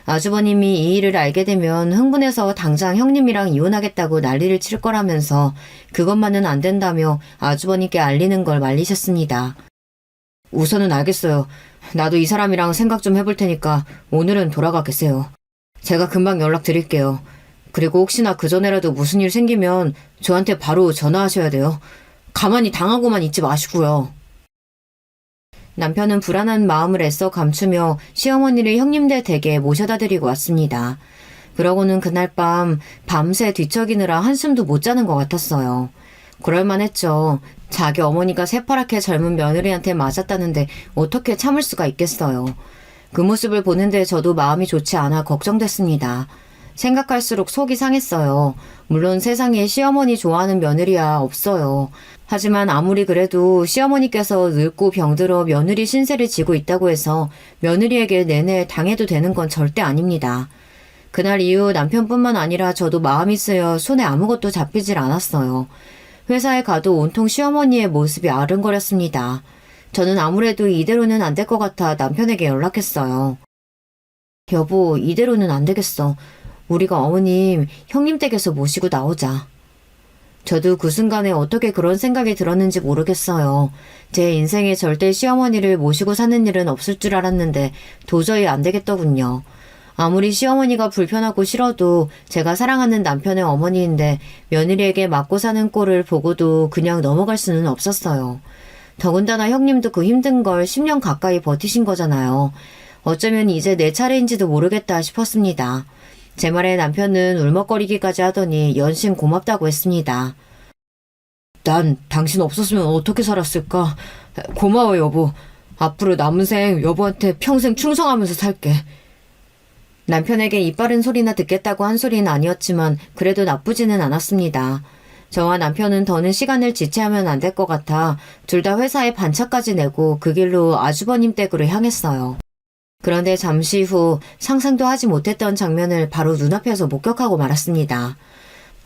아주버님이 이 일을 알게 되면 흥분해서 당장 형님이랑 이혼하겠다고 난리를 칠 거라면서 그것만은 안 된다며 아주버님께 알리는 걸 말리셨습니다. 우선은 알겠어요. 나도 이 사람이랑 생각 좀 해볼 테니까 오늘은 돌아가 계세요. 제가 금방 연락드릴게요. 그리고 혹시나 그전에라도 무슨 일 생기면 저한테 바로 전화하셔야 돼요. 가만히 당하고만 있지 마시고요. 남편은 불안한 마음을 애써 감추며 시어머니를 형님네 댁에 모셔다 드리고 왔습니다. 그러고는 그날 밤새 뒤척이느라 한숨도 못 자는 것 같았어요. 그럴만했죠. 자기 어머니가 새파랗게 젊은 며느리한테 맞았다는데 어떻게 참을 수가 있겠어요. 그 모습을 보는데 저도 마음이 좋지 않아 걱정됐습니다. 생각할수록 속이 상했어요. 물론 세상에 시어머니 좋아하는 며느리야 없어요. 하지만 아무리 그래도 시어머니께서 늙고 병들어 며느리 신세를 지고 있다고 해서 며느리에게 내내 당해도 되는 건 절대 아닙니다. 그날 이후 남편뿐만 아니라 저도 마음이 쓰여 손에 아무것도 잡히질 않았어요. 회사에 가도 온통 시어머니의 모습이 아른거렸습니다. 저는 아무래도 이대로는 안 될 것 같아 남편에게 연락했어요. 여보, 이대로는 안 되겠어. 우리가 어머님, 형님 댁에서 모시고 나오자. 저도 그 순간에 어떻게 그런 생각이 들었는지 모르겠어요. 제 인생에 절대 시어머니를 모시고 사는 일은 없을 줄 알았는데 도저히 안 되겠더군요. 아무리 시어머니가 불편하고 싫어도 제가 사랑하는 남편의 어머니인데 며느리에게 맞고 사는 꼴을 보고도 그냥 넘어갈 수는 없었어요. 더군다나 형님도 그 힘든 걸 10년 가까이 버티신 거잖아요. 어쩌면 이제 내 차례인지도 모르겠다 싶었습니다. 제 말에 남편은 울먹거리기까지 하더니 연신 고맙다고 했습니다. 난 당신 없었으면 어떻게 살았을까? 고마워 여보. 앞으로 남은 생 여보한테 평생 충성하면서 살게. 남편에게 이빠른 소리나 듣겠다고 한 소리는 아니었지만 그래도 나쁘지는 않았습니다. 저와 남편은 더는 시간을 지체하면 안 될 것 같아 둘 다 회사에 반차까지 내고 그 길로 아주버님 댁으로 향했어요. 그런데 잠시 후 상상도 하지 못했던 장면을 바로 눈앞에서 목격하고 말았습니다.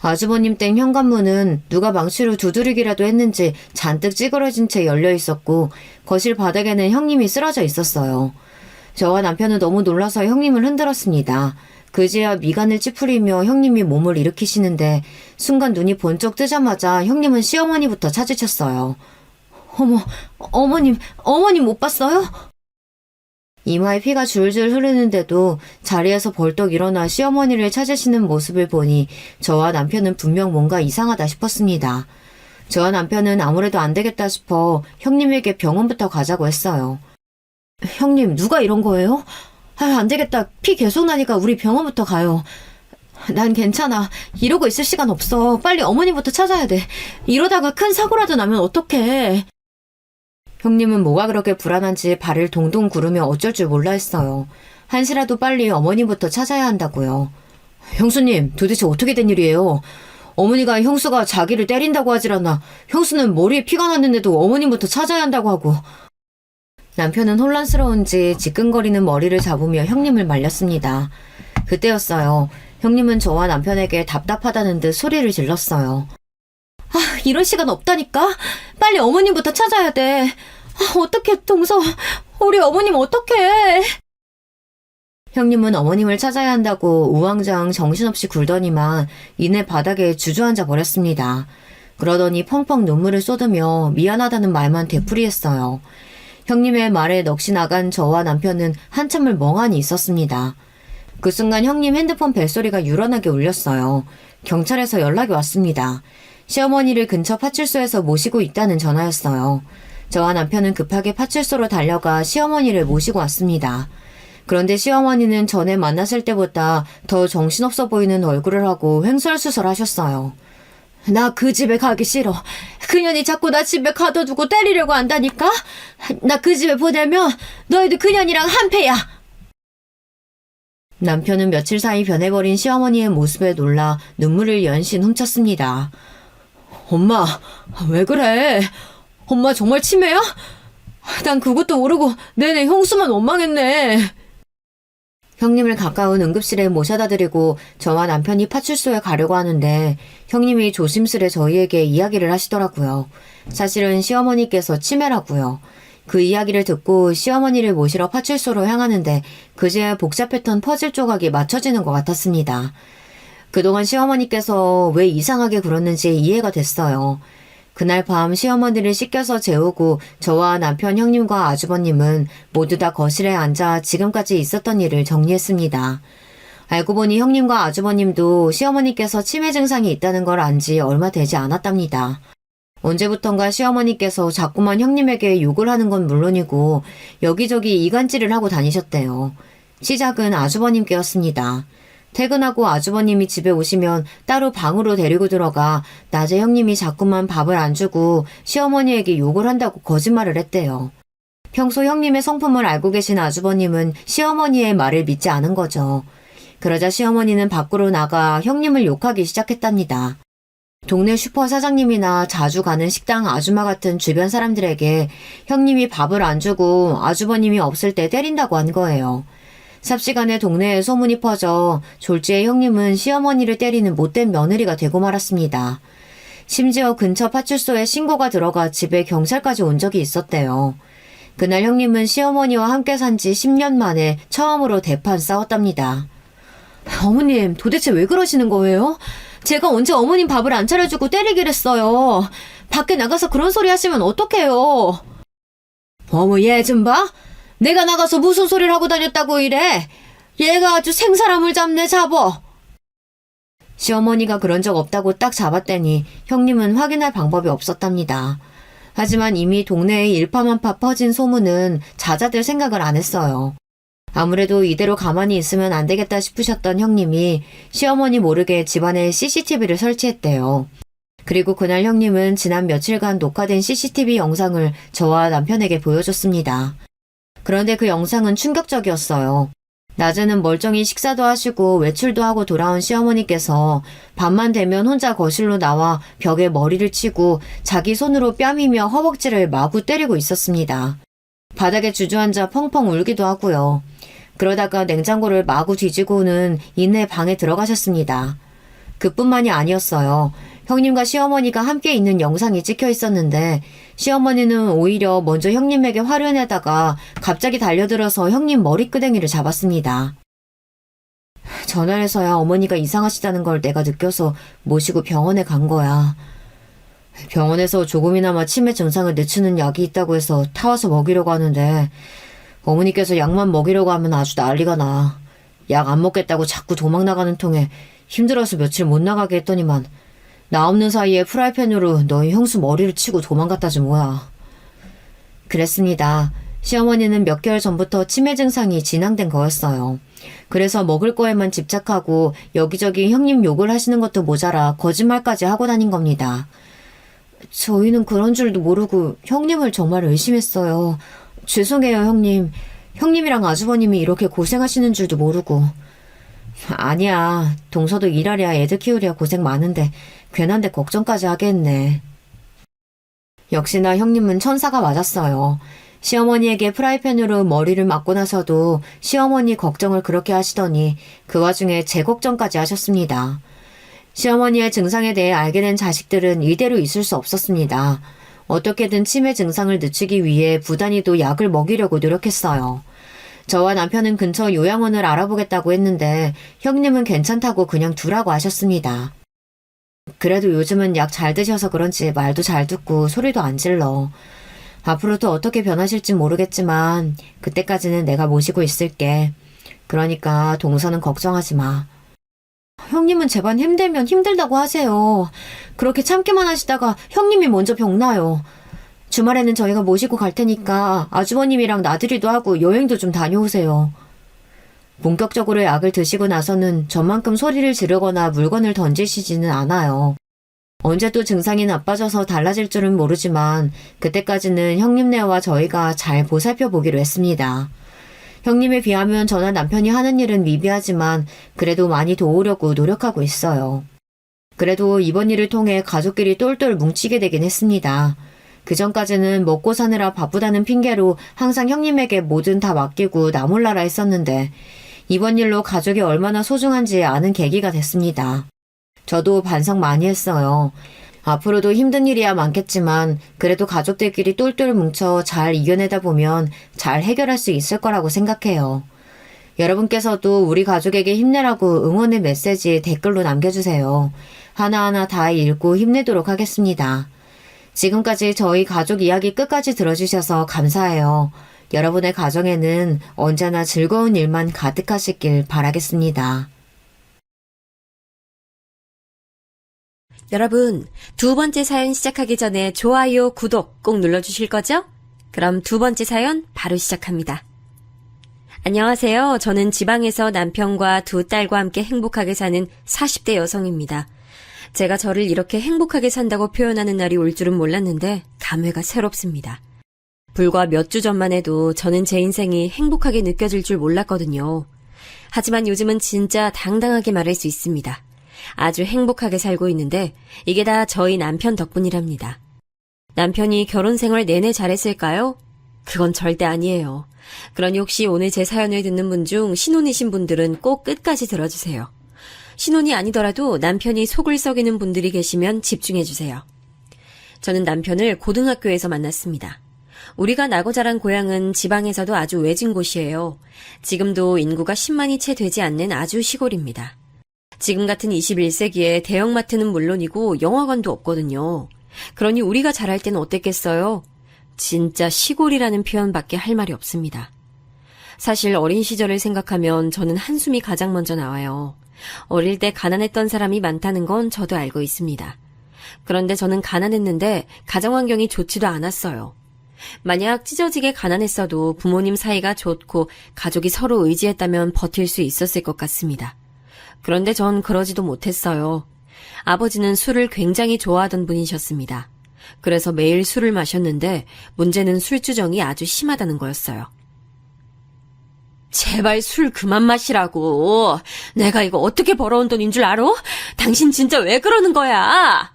아주버님 댁 현관문은 누가 망치로 두드리기라도 했는지 잔뜩 찌그러진 채 열려 있었고 거실 바닥에는 형님이 쓰러져 있었어요. 저와 남편은 너무 놀라서 형님을 흔들었습니다. 그제야 미간을 찌푸리며 형님이 몸을 일으키시는데 순간 눈이 번쩍 뜨자마자 형님은 시어머니부터 찾으셨어요. 어머, 어머님 못 봤어요? 이마에 피가 줄줄 흐르는데도 자리에서 벌떡 일어나 시어머니를 찾으시는 모습을 보니 저와 남편은 분명 뭔가 이상하다 싶었습니다. 저와 남편은 아무래도 안 되겠다 싶어 형님에게 병원부터 가자고 했어요. 형님, 누가 이런 거예요? 안 되겠다. 피 계속 나니까 우리 병원부터 가요. 난 괜찮아. 이러고 있을 시간 없어. 빨리 어머니부터 찾아야 돼. 이러다가 큰 사고라도 나면 어떡해. 형님은 뭐가 그렇게 불안한지 발을 동동 구르며 어쩔 줄 몰라 했어요. 한시라도 빨리 어머니부터 찾아야 한다고요. 형수님, 도대체 어떻게 된 일이에요? 어머니가 형수가 자기를 때린다고 하질 않나. 형수는 머리에 피가 났는데도 어머님부터 찾아야 한다고 하고. 남편은 혼란스러운지 지끈거리는 머리를 잡으며 형님을 말렸습니다. 그때였어요. 형님은 저와 남편에게 답답하다는 듯 소리를 질렀어요. 이럴 시간 없다니까? 빨리 어머님부터 찾아야 돼. 어떡해, 동서. 우리 어머님 어떡해. 형님은 어머님을 찾아야 한다고 우왕좌왕 정신없이 굴더니만 이내 바닥에 주저앉아 버렸습니다. 그러더니 펑펑 눈물을 쏟으며 미안하다는 말만 되풀이했어요. 형님의 말에 넋이 나간 저와 남편은 한참을 멍하니 있었습니다. 그 순간 형님 핸드폰 벨소리가 유런하게 울렸어요. 경찰에서 연락이 왔습니다. 시어머니를 근처 파출소에서 모시고 있다는 전화였어요. 저와 남편은 급하게 파출소로 달려가 시어머니를 모시고 왔습니다. 그런데 시어머니는 전에 만났을 때보다 더 정신없어 보이는 얼굴을 하고 횡설수설하셨어요. 나 그 집에 가기 싫어. 그년이 자꾸 나 집에 가둬두고 때리려고 한다니까? 나 그 집에 보내면 너희도 그년이랑 한패야. 남편은 며칠 사이 변해버린 시어머니의 모습에 놀라 눈물을 연신 훔쳤습니다. 엄마, 왜 그래? 엄마 정말 치매야? 난 그것도 모르고 내내 형수만 원망했네. 형님을 가까운 응급실에 모셔다 드리고 저와 남편이 파출소에 가려고 하는데 형님이 조심스레 저희에게 이야기를 하시더라고요. 사실은 시어머니께서 치매라고요. 그 이야기를 듣고 시어머니를 모시러 파출소로 향하는데 그제야 복잡했던 퍼즐 조각이 맞춰지는 것 같았습니다. 그동안 시어머니께서 왜 이상하게 굴었는지 이해가 됐어요. 그날 밤 시어머니를 씻겨서 재우고 저와 남편 형님과 아주버님은 모두 다 거실에 앉아 지금까지 있었던 일을 정리했습니다. 알고 보니 형님과 아주버님도 시어머니께서 치매 증상이 있다는 걸 안 지 얼마 되지 않았답니다. 언제부턴가 시어머니께서 자꾸만 형님에게 욕을 하는 건 물론이고 여기저기 이간질을 하고 다니셨대요. 시작은 아주버님께였습니다. 퇴근하고 아주버님이 집에 오시면 따로 방으로 데리고 들어가 낮에 형님이 자꾸만 밥을 안 주고 시어머니에게 욕을 한다고 거짓말을 했대요. 평소 형님의 성품을 알고 계신 아주버님은 시어머니의 말을 믿지 않은 거죠. 그러자 시어머니는 밖으로 나가 형님을 욕하기 시작했답니다. 동네 슈퍼 사장님이나 자주 가는 식당 아줌마 같은 주변 사람들에게 형님이 밥을 안 주고 아주버님이 없을 때 때린다고 한 거예요. 삽시간에 동네에 소문이 퍼져 졸지에 형님은 시어머니를 때리는 못된 며느리가 되고 말았습니다. 심지어 근처 파출소에 신고가 들어가 집에 경찰까지 온 적이 있었대요. 그날 형님은 시어머니와 함께 산 지 10년 만에 처음으로 대판 싸웠답니다. 어머님, 도대체 왜 그러시는 거예요? 제가 언제 어머님 밥을 안 차려주고 때리길 했어요. 밖에 나가서 그런 소리 하시면 어떡해요. 어머, 얘 좀 봐. 내가 나가서 무슨 소리를 하고 다녔다고 이래. 얘가 아주 생사람을 잡네 잡어. 시어머니가 그런 적 없다고 딱 잡았더니 형님은 확인할 방법이 없었답니다. 하지만 이미 동네에 일파만파 퍼진 소문은 잦아들 생각을 안 했어요. 아무래도 이대로 가만히 있으면 안 되겠다 싶으셨던 형님이 시어머니 모르게 집안에 CCTV를 설치했대요. 그리고 그날 형님은 지난 며칠간 녹화된 CCTV 영상을 저와 남편에게 보여줬습니다. 그런데 그 영상은 충격적이었어요. 낮에는 멀쩡히 식사도 하시고 외출도 하고 돌아온 시어머니께서 밤만 되면 혼자 거실로 나와 벽에 머리를 치고 자기 손으로 뺨이며 허벅지를 마구 때리고 있었습니다. 바닥에 주저앉아 펑펑 울기도 하고요. 그러다가 냉장고를 마구 뒤지고는 이내 방에 들어가셨습니다. 그뿐만이 아니었어요. 형님과 시어머니가 함께 있는 영상이 찍혀 있었는데 시어머니는 오히려 먼저 형님에게 화를 내다가 갑자기 달려들어서 형님 머리끄댕이를 잡았습니다. 전화해서야 어머니가 이상하시다는 걸 내가 느껴서 모시고 병원에 간 거야. 병원에서 조금이나마 치매 증상을 늦추는 약이 있다고 해서 타와서 먹이려고 하는데 어머니께서 약만 먹이려고 하면 아주 난리가 나. 약 안 먹겠다고 자꾸 도망 나가는 통에 힘들어서 며칠 못 나가게 했더니만 나 없는 사이에 프라이팬으로 너희 형수 머리를 치고 도망갔다지 뭐야. 그랬습니다. 시어머니는 몇 개월 전부터 치매 증상이 진행된 거였어요. 그래서 먹을 거에만 집착하고 여기저기 형님 욕을 하시는 것도 모자라 거짓말까지 하고 다닌 겁니다. 저희는 그런 줄도 모르고 형님을 정말 의심했어요. 죄송해요, 형님. 형님이랑 아주버님이 이렇게 고생하시는 줄도 모르고. 아니야. 동서도 일하랴 애들 키우랴 고생 많은데 괜한데 걱정까지 하게 했네. 역시나 형님은 천사가 맞았어요. 시어머니에게 프라이팬으로 머리를 맞고 나서도 시어머니 걱정을 그렇게 하시더니 그 와중에 제 걱정까지 하셨습니다. 시어머니의 증상에 대해 알게 된 자식들은 이대로 있을 수 없었습니다. 어떻게든 치매 증상을 늦추기 위해 부단히도 약을 먹이려고 노력했어요. 저와 남편은 근처 요양원을 알아보겠다고 했는데 형님은 괜찮다고 그냥 두라고 하셨습니다. 그래도 요즘은 약 잘 드셔서 그런지 말도 잘 듣고 소리도 안 질러. 앞으로도 어떻게 변하실진 모르겠지만 그때까지는 내가 모시고 있을게. 그러니까 동서는 걱정하지 마. 형님은 제발 힘들면 힘들다고 하세요. 그렇게 참기만 하시다가 형님이 먼저 병나요. 주말에는 저희가 모시고 갈 테니까 아주버님이랑 나들이도 하고 여행도 좀 다녀오세요. 본격적으로 약을 드시고 나서는 저만큼 소리를 지르거나 물건을 던지시지는 않아요. 언제 또 증상이 나빠져서 달라질 줄은 모르지만 그때까지는 형님네와 저희가 잘 보살펴 보기로 했습니다. 형님에 비하면 저나 남편이 하는 일은 미비하지만 그래도 많이 도우려고 노력하고 있어요. 그래도 이번 일을 통해 가족끼리 똘똘 뭉치게 되긴 했습니다. 그전까지는 먹고 사느라 바쁘다는 핑계로 항상 형님에게 뭐든 다 맡기고 나 몰라라 했었는데 이번 일로 가족이 얼마나 소중한지 아는 계기가 됐습니다. 저도 반성 많이 했어요. 앞으로도 힘든 일이야 많겠지만 그래도 가족들끼리 똘똘 뭉쳐 잘 이겨내다 보면 잘 해결할 수 있을 거라고 생각해요. 여러분께서도 우리 가족에게 힘내라고 응원의 메시지 댓글로 남겨주세요. 하나하나 다 읽고 힘내도록 하겠습니다. 지금까지 저희 가족 이야기 끝까지 들어주셔서 감사해요. 여러분의 가정에는 언제나 즐거운 일만 가득하시길 바라겠습니다. 여러분, 두 번째 사연 시작하기 전에 좋아요, 구독 꼭 눌러주실 거죠? 그럼 두 번째 사연 바로 시작합니다. 안녕하세요. 저는 지방에서 남편과 두 딸과 함께 행복하게 사는 40대 여성입니다. 제가 저를 이렇게 행복하게 산다고 표현하는 날이 올 줄은 몰랐는데 감회가 새롭습니다. 불과 몇 주 전만 해도 저는 제 인생이 행복하게 느껴질 줄 몰랐거든요. 하지만 요즘은 진짜 당당하게 말할 수 있습니다. 아주 행복하게 살고 있는데 이게 다 저희 남편 덕분이랍니다. 남편이 결혼 생활 내내 잘했을까요? 그건 절대 아니에요. 그러니 혹시 오늘 제 사연을 듣는 분 중 신혼이신 분들은 꼭 끝까지 들어주세요. 신혼이 아니더라도 남편이 속을 썩이는 분들이 계시면 집중해주세요. 저는 남편을 고등학교에서 만났습니다. 우리가 나고 자란 고향은 지방에서도 아주 외진 곳이에요. 지금도 인구가 10만이 채 되지 않는 아주 시골입니다. 지금 같은 21세기에 대형마트는 물론이고 영화관도 없거든요. 그러니 우리가 자랄 때는 어땠겠어요? 진짜 시골이라는 표현밖에 할 말이 없습니다. 사실 어린 시절을 생각하면 저는 한숨이 가장 먼저 나와요. 어릴 때 가난했던 사람이 많다는 건 저도 알고 있습니다. 그런데 저는 가난했는데 가정환경이 좋지도 않았어요. 만약 찢어지게 가난했어도 부모님 사이가 좋고 가족이 서로 의지했다면 버틸 수 있었을 것 같습니다. 그런데 전 그러지도 못했어요. 아버지는 술을 굉장히 좋아하던 분이셨습니다. 그래서 매일 술을 마셨는데 문제는 술주정이 아주 심하다는 거였어요. 제발 술 그만 마시라고. 내가 이거 어떻게 벌어온 돈인 줄 알아? 당신 진짜 왜 그러는 거야?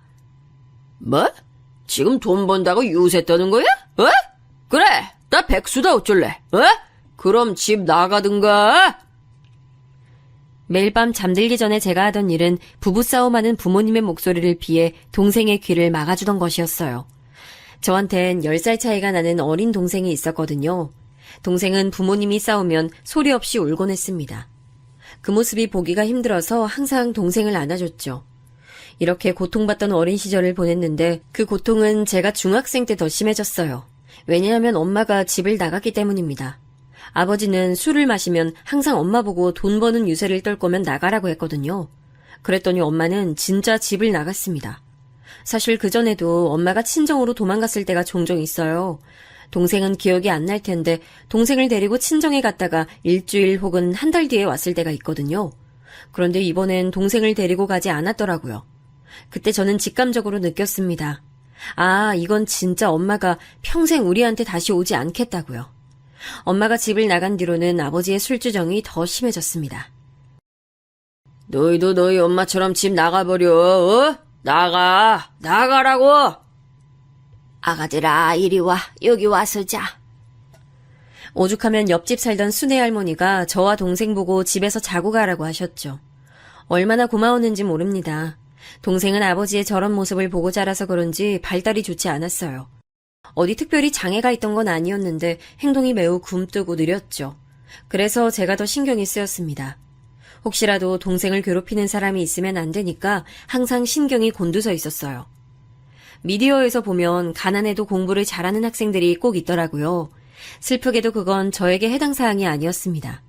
뭐? 지금 돈 번다고 유세 떠는 거야? 어? 그래, 나 백수다 어쩔래? 어? 그럼 집 나가든가. 매일 밤 잠들기 전에 제가 하던 일은 부부싸움하는 부모님의 목소리를 피해 동생의 귀를 막아주던 것이었어요. 저한텐 10살 차이가 나는 어린 동생이 있었거든요. 동생은 부모님이 싸우면 소리 없이 울곤 했습니다. 그 모습이 보기가 힘들어서 항상 동생을 안아줬죠. 이렇게 고통받던 어린 시절을 보냈는데 그 고통은 제가 중학생 때 더 심해졌어요. 왜냐하면 엄마가 집을 나갔기 때문입니다. 아버지는 술을 마시면 항상 엄마 보고 돈 버는 유세를 떨 거면 나가라고 했거든요. 그랬더니 엄마는 진짜 집을 나갔습니다. 사실 그전에도 엄마가 친정으로 도망갔을 때가 종종 있어요. 동생은 기억이 안 날 텐데 동생을 데리고 친정에 갔다가 일주일 혹은 한 달 뒤에 왔을 때가 있거든요. 그런데 이번엔 동생을 데리고 가지 않았더라고요. 그때 저는 직감적으로 느꼈습니다. 아, 이건 진짜 엄마가 평생 우리한테 다시 오지 않겠다고요. 엄마가 집을 나간 뒤로는 아버지의 술주정이 더 심해졌습니다. 너희도 너희 엄마처럼 집 나가버려. 어? 나가라고. 아가들아, 이리 와. 여기 와서 자. 오죽하면 옆집 살던 순애 할머니가 저와 동생 보고 집에서 자고 가라고 하셨죠. 얼마나 고마웠는지 모릅니다. 동생은 아버지의 저런 모습을 보고 자라서 그런지 발달이 좋지 않았어요. 어디 특별히 장애가 있던 건 아니었는데 행동이 매우 굼뜨고 느렸죠. 그래서 제가 더 신경이 쓰였습니다. 혹시라도 동생을 괴롭히는 사람이 있으면 안 되니까 항상 신경이 곤두서 있었어요. 미디어에서 보면 가난해도 공부를 잘하는 학생들이 꼭 있더라고요. 슬프게도 그건 저에게 해당 사항이 아니었습니다.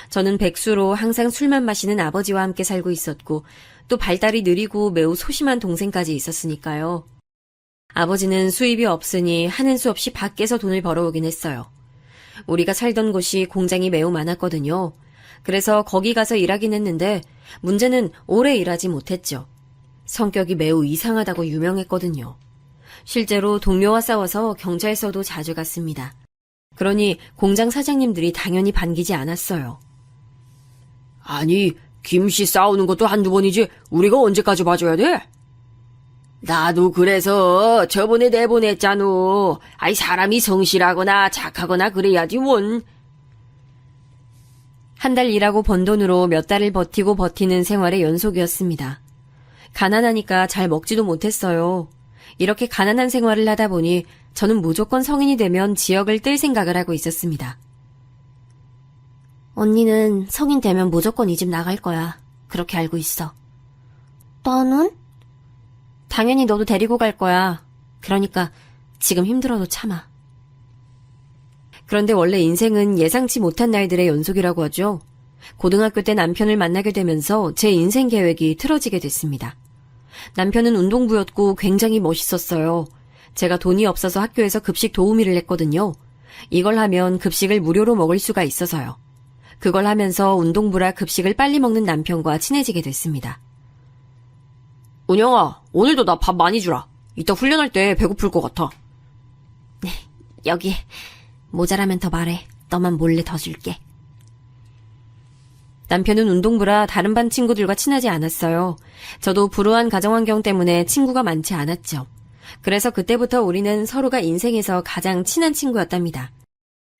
저는 백수로 항상 술만 마시는 아버지와 함께 살고 있었고 또 발달이 느리고 매우 소심한 동생까지 있었으니까요. 아버지는 수입이 없으니 하는 수 없이 밖에서 돈을 벌어오긴 했어요. 우리가 살던 곳이 공장이 매우 많았거든요. 그래서 거기 가서 일하긴 했는데 문제는 오래 일하지 못했죠. 성격이 매우 이상하다고 유명했거든요. 실제로 동료와 싸워서 경찰서도 자주 갔습니다. 그러니 공장 사장님들이 당연히 반기지 않았어요. 아니, 김씨 싸우는 것도 한두 번이지 우리가 언제까지 봐줘야 돼? 나도 그래서 저번에 내보냈잖아. 아이, 사람이 성실하거나 착하거나 그래야지 원. 한 달 일하고 번 돈으로 몇 달을 버티고 버티는 생활의 연속이었습니다. 가난하니까 잘 먹지도 못했어요. 이렇게 가난한 생활을 하다 보니 저는 무조건 성인이 되면 지역을 뜰 생각을 하고 있었습니다. 언니는 성인 되면 무조건 이 집 나갈 거야. 그렇게 알고 있어. 너는? 당연히 너도 데리고 갈 거야. 그러니까 지금 힘들어도 참아. 그런데 원래 인생은 예상치 못한 날들의 연속이라고 하죠. 고등학교 때 남편을 만나게 되면서 제 인생 계획이 틀어지게 됐습니다. 남편은 운동부였고 굉장히 멋있었어요. 제가 돈이 없어서 학교에서 급식 도우미를 했거든요. 이걸 하면 급식을 무료로 먹을 수가 있어서요. 그걸 하면서 운동부라 급식을 빨리 먹는 남편과 친해지게 됐습니다. 은영아, 오늘도 나 밥 많이 주라. 이따 훈련할 때 배고플 것 같아. 여기 모자라면 더 말해. 너만 몰래 더 줄게. 남편은 운동부라 다른 반 친구들과 친하지 않았어요. 저도 불우한 가정환경 때문에 친구가 많지 않았죠. 그래서 그때부터 우리는 서로가 인생에서 가장 친한 친구였답니다.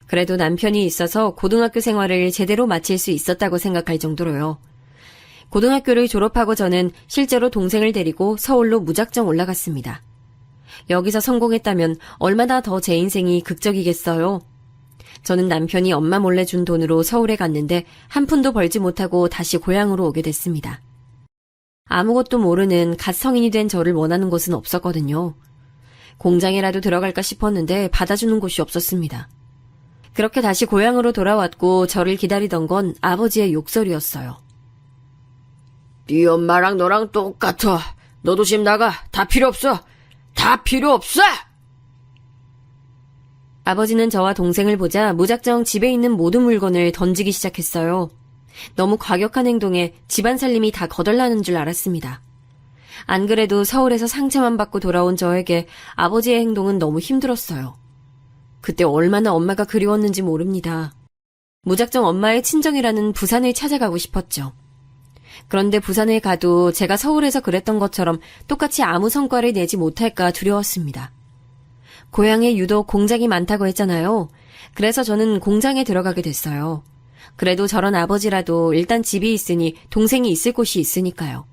그래도 남편이 있어서 고등학교 생활을 제대로 마칠 수 있었다고 생각할 정도로요. 고등학교를 졸업하고 저는 실제로 동생을 데리고 서울로 무작정 올라갔습니다. 여기서 성공했다면 얼마나 더 제 인생이 극적이겠어요. 저는 남편이 엄마 몰래 준 돈으로 서울에 갔는데 한 푼도 벌지 못하고 다시 고향으로 오게 됐습니다. 아무것도 모르는 갓 성인이 된 저를 원하는 곳은 없었거든요. 공장에라도 들어갈까 싶었는데 받아주는 곳이 없었습니다. 그렇게 다시 고향으로 돌아왔고 저를 기다리던 건 아버지의 욕설이었어요. 네 엄마랑 너랑 똑같아. 너도 집 나가. 다 필요 없어. 다 필요 없어! 아버지는 저와 동생을 보자 무작정 집에 있는 모든 물건을 던지기 시작했어요. 너무 과격한 행동에 집안 살림이 다 거덜나는 줄 알았습니다. 안 그래도 서울에서 상처만 받고 돌아온 저에게 아버지의 행동은 너무 힘들었어요. 그때 얼마나 엄마가 그리웠는지 모릅니다. 무작정 엄마의 친정이라는 부산을 찾아가고 싶었죠. 그런데 부산에 가도 제가 서울에서 그랬던 것처럼 똑같이 아무 성과를 내지 못할까 두려웠습니다. 고향에 유독 공장이 많다고 했잖아요. 그래서 저는 공장에 들어가게 됐어요. 그래도 저런 아버지라도 일단 집이 있으니 동생이 있을 곳이 있으니까요.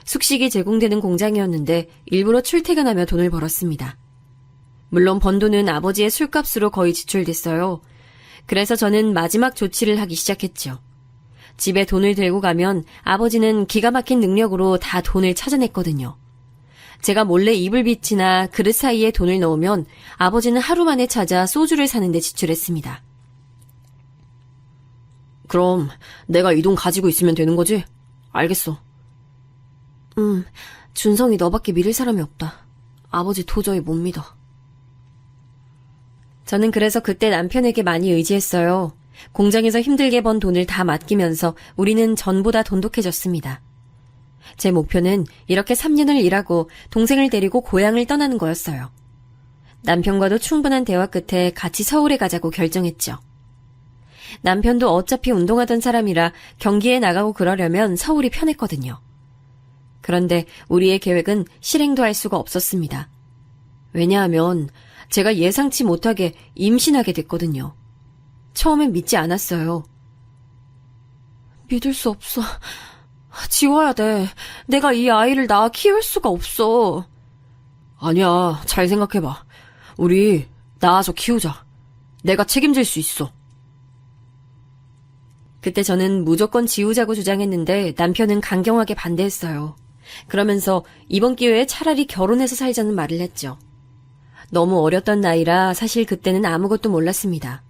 숙식이 제공되는 공장이었는데 일부러 출퇴근하며 돈을 벌었습니다. 물론 번 돈은 아버지의 술값으로 거의 지출됐어요. 그래서 저는 마지막 조치를 하기 시작했죠. 집에 돈을 들고 가면 아버지는 기가 막힌 능력으로 다 돈을 찾아냈거든요. 제가 몰래 이불빛이나 그릇 사이에 돈을 넣으면 아버지는 하루 만에 찾아 소주를 사는 데 지출했습니다. 그럼 내가 이 돈 가지고 있으면 되는 거지? 알겠어. 준성이 너밖에 믿을 사람이 없다. 아버지 도저히 못 믿어. 저는 그래서 그때 남편에게 많이 의지했어요. 공장에서 힘들게 번 돈을 다 맡기면서 우리는 전보다 돈독해졌습니다. 제 목표는 이렇게 3년을 일하고 동생을 데리고 고향을 떠나는 거였어요. 남편과도 충분한 대화 끝에 같이 서울에 가자고 결정했죠. 남편도 어차피 운동하던 사람이라 경기에 나가고 그러려면 서울이 편했거든요. 그런데 우리의 계획은 실행도 할 수가 없었습니다. 왜냐하면 제가 예상치 못하게 임신하게 됐거든요. 처음엔 믿지 않았어요. 믿을 수 없어. 지워야 돼. 내가 이 아이를 낳아 키울 수가 없어. 아니야, 잘 생각해봐. 우리 낳아서 키우자. 내가 책임질 수 있어. 그때 저는 무조건 지우자고 주장했는데 남편은 강경하게 반대했어요. 그러면서 이번 기회에 차라리 결혼해서 살자는 말을 했죠. 너무 어렸던 나이라 사실 그때는 아무것도 몰랐습니다.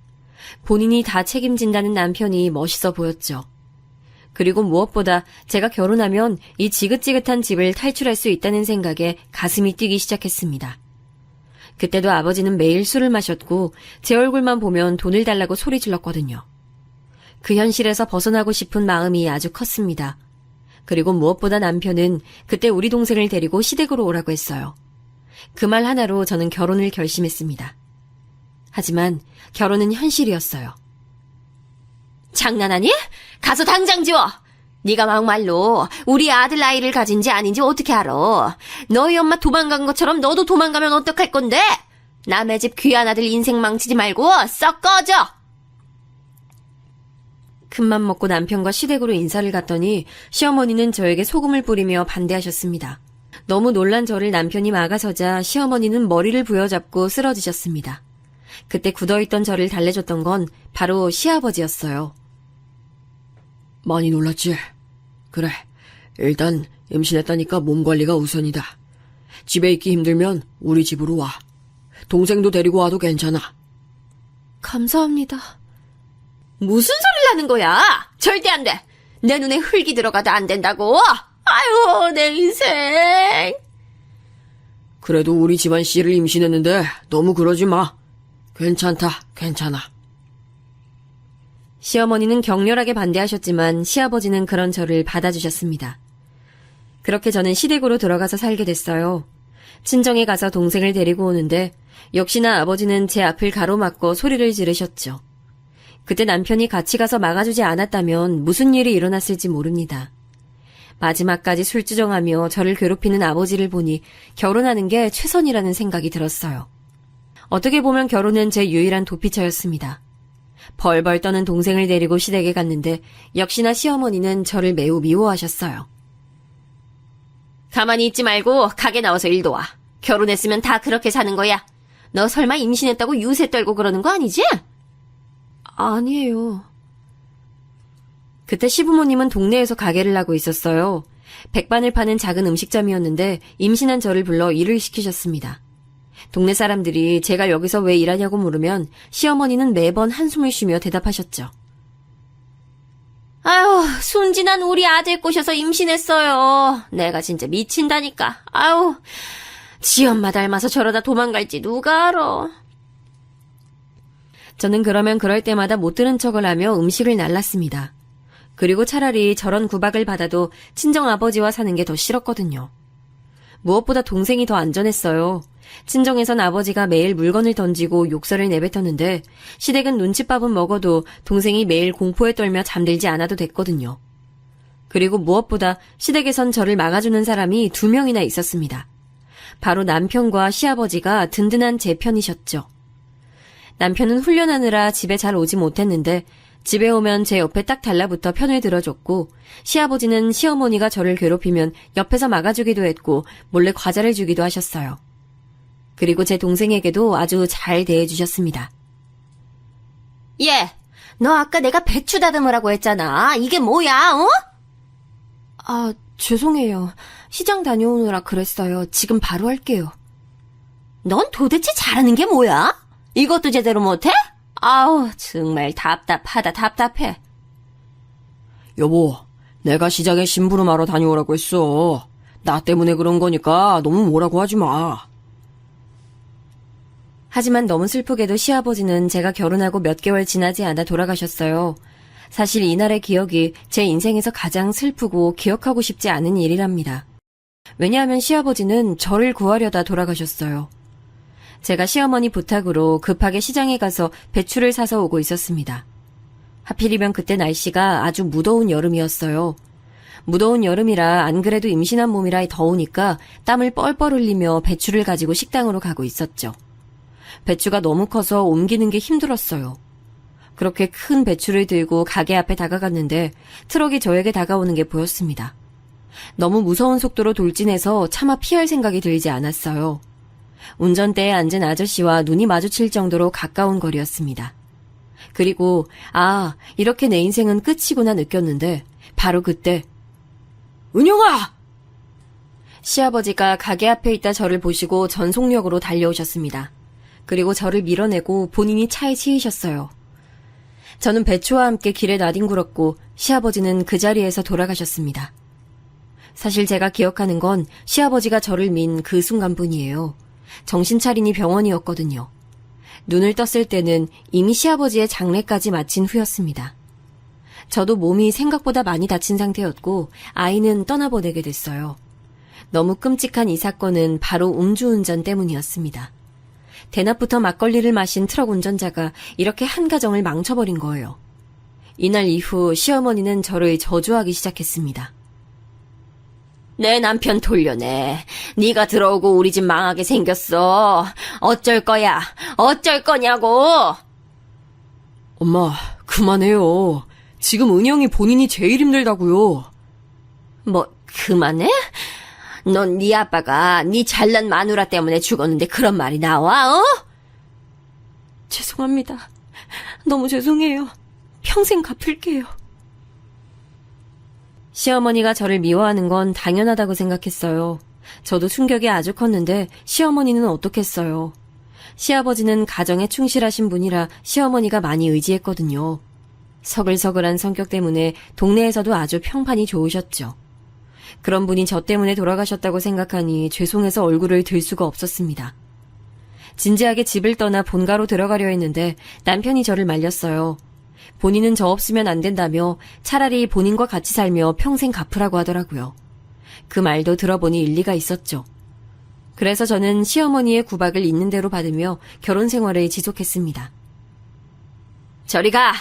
본인이 다 책임진다는 남편이 멋있어 보였죠. 그리고 무엇보다 제가 결혼하면 이 지긋지긋한 집을 탈출할 수 있다는 생각에 가슴이 뛰기 시작했습니다. 그때도 아버지는 매일 술을 마셨고 제 얼굴만 보면 돈을 달라고 소리 질렀거든요. 그 현실에서 벗어나고 싶은 마음이 아주 컸습니다. 그리고 무엇보다 남편은 그때 우리 동생을 데리고 시댁으로 오라고 했어요. 그 말 하나로 저는 결혼을 결심했습니다. 하지만 결혼은 현실이었어요. 장난하니? 가서 당장 지워! 네가 막말로 우리 아들 나이를 가진지 아닌지 어떻게 알아? 너희 엄마 도망간 것처럼 너도 도망가면 어떡할 건데? 남의 집 귀한 아들 인생 망치지 말고 썩 꺼져! 큰맘 먹고 남편과 시댁으로 인사를 갔더니 시어머니는 저에게 소금을 뿌리며 반대하셨습니다. 너무 놀란 저를 남편이 막아서자 시어머니는 머리를 부여잡고 쓰러지셨습니다. 그때 굳어있던 저를 달래줬던 건 바로 시아버지였어요. 많이 놀랐지? 그래, 일단 임신했다니까 몸 관리가 우선이다. 집에 있기 힘들면 우리 집으로 와. 동생도 데리고 와도 괜찮아. 감사합니다. 무슨 소리를 하는 거야? 절대 안 돼. 내 눈에 흙이 들어가도 안 된다고. 아유, 내 인생. 그래도 우리 집안 씨를 임신했는데 너무 그러지 마. 괜찮다, 괜찮아. 시어머니는 격렬하게 반대하셨지만 시아버지는 그런 저를 받아주셨습니다. 그렇게 저는 시댁으로 들어가서 살게 됐어요. 친정에 가서 동생을 데리고 오는데 역시나 아버지는 제 앞을 가로막고 소리를 지르셨죠. 그때 남편이 같이 가서 막아주지 않았다면 무슨 일이 일어났을지 모릅니다. 마지막까지 술주정하며 저를 괴롭히는 아버지를 보니 결혼하는 게 최선이라는 생각이 들었어요. 어떻게 보면 결혼은 제 유일한 도피처였습니다. 벌벌 떠는 동생을 데리고 시댁에 갔는데 역시나 시어머니는 저를 매우 미워하셨어요. 가만히 있지 말고 가게 나와서 일도 와. 결혼했으면 다 그렇게 사는 거야. 너 설마 임신했다고 유세 떨고 그러는 거 아니지? 아니에요. 그때 시부모님은 동네에서 가게를 하고 있었어요. 백반을 파는 작은 음식점이었는데 임신한 저를 불러 일을 시키셨습니다. 동네 사람들이 제가 여기서 왜 일하냐고 물으면 시어머니는 매번 한숨을 쉬며 대답하셨죠. 아유, 순진한 우리 아들 꼬셔서 임신했어요. 내가 진짜 미친다니까. 아유, 지 엄마 닮아서 저러다 도망갈지 누가 알아. 저는 그러면 그럴 때마다 못 들은 척을 하며 음식을 날랐습니다. 그리고 차라리 저런 구박을 받아도 친정아버지와 사는 게 더 싫었거든요. 무엇보다 동생이 더 안전했어요. 친정에선 아버지가 매일 물건을 던지고 욕설을 내뱉었는데 시댁은 눈칫밥은 먹어도 동생이 매일 공포에 떨며 잠들지 않아도 됐거든요. 그리고 무엇보다 시댁에선 저를 막아주는 사람이 2명이나 있었습니다. 바로 남편과 시아버지가 든든한 제 편이셨죠. 남편은 훈련하느라 집에 잘 오지 못했는데 집에 오면 제 옆에 딱 달라붙어 편을 들어줬고 시아버지는 시어머니가 저를 괴롭히면 옆에서 막아주기도 했고 몰래 과자를 주기도 하셨어요. 그리고 제 동생에게도 아주 잘 대해주셨습니다. 얘, 너 아까 내가 배추 다듬으라고 했잖아. 이게 뭐야, 어? 아, 죄송해요. 시장 다녀오느라 그랬어요. 지금 바로 할게요. 넌 도대체 잘하는 게 뭐야? 이것도 제대로 못해? 아우, 정말 답답해. 여보, 내가 시장에 심부름하러 다녀오라고 했어. 나 때문에 그런 거니까 너무 뭐라고 하지 마. 하지만 너무 슬프게도 시아버지는 제가 결혼하고 몇 개월 지나지 않아 돌아가셨어요. 사실 이날의 기억이 제 인생에서 가장 슬프고 기억하고 싶지 않은 일이랍니다. 왜냐하면 시아버지는 저를 구하려다 돌아가셨어요. 제가 시어머니 부탁으로 급하게 시장에 가서 배추를 사서 오고 있었습니다. 하필이면 그때 날씨가 아주 무더운 여름이었어요. 무더운 여름이라 안 그래도 임신한 몸이라 더우니까 땀을 뻘뻘 흘리며 배추를 가지고 식당으로 가고 있었죠. 배추가 너무 커서 옮기는 게 힘들었어요. 그렇게 큰 배추를 들고 가게 앞에 다가갔는데 트럭이 저에게 다가오는 게 보였습니다. 너무 무서운 속도로 돌진해서 차마 피할 생각이 들지 않았어요. 운전대에 앉은 아저씨와 눈이 마주칠 정도로 가까운 거리였습니다. 그리고 이렇게 내 인생은 끝이구나 느꼈는데 바로 그때 은영아! 시아버지가 가게 앞에 있다 저를 보시고 전속력으로 달려오셨습니다. 그리고 저를 밀어내고 본인이 차에 치이셨어요. 저는 배추와 함께 길에 나뒹굴었고 시아버지는 그 자리에서 돌아가셨습니다. 사실 제가 기억하는 건 시아버지가 저를 민 그 순간뿐이에요. 정신 차리니 병원이었거든요. 눈을 떴을 때는 이미 시아버지의 장례까지 마친 후였습니다. 저도 몸이 생각보다 많이 다친 상태였고 아이는 떠나보내게 됐어요. 너무 끔찍한 이 사건은 바로 음주운전 때문이었습니다. 대낮부터 막걸리를 마신 트럭 운전자가 이렇게 한 가정을 망쳐버린 거예요. 이날 이후 시어머니는 저를 저주하기 시작했습니다. 내 남편 돌려내. 네가 들어오고 우리 집 망하게 생겼어. 어쩔 거야? 어쩔 거냐고. 엄마, 그만해요. 지금 은영이 본인이 제일 힘들다고요. 뭐 그만해? 넌 네 아빠가 네 잘난 마누라 때문에 죽었는데 그런 말이 나와? 어? 죄송합니다. 너무 죄송해요. 평생 갚을게요. 시어머니가 저를 미워하는 건 당연하다고 생각했어요. 저도 충격이 아주 컸는데 시어머니는 어떻겠어요. 시아버지는 가정에 충실하신 분이라 시어머니가 많이 의지했거든요. 서글서글한 성격 때문에 동네에서도 아주 평판이 좋으셨죠. 그런 분이 저 때문에 돌아가셨다고 생각하니 죄송해서 얼굴을 들 수가 없었습니다. 진지하게 집을 떠나 본가로 들어가려 했는데 남편이 저를 말렸어요. 본인은 저 없으면 안 된다며 차라리 본인과 같이 살며 평생 갚으라고 하더라고요. 그 말도 들어보니 일리가 있었죠. 그래서 저는 시어머니의 구박을 있는 대로 받으며 결혼 생활을 지속했습니다. 저리 가!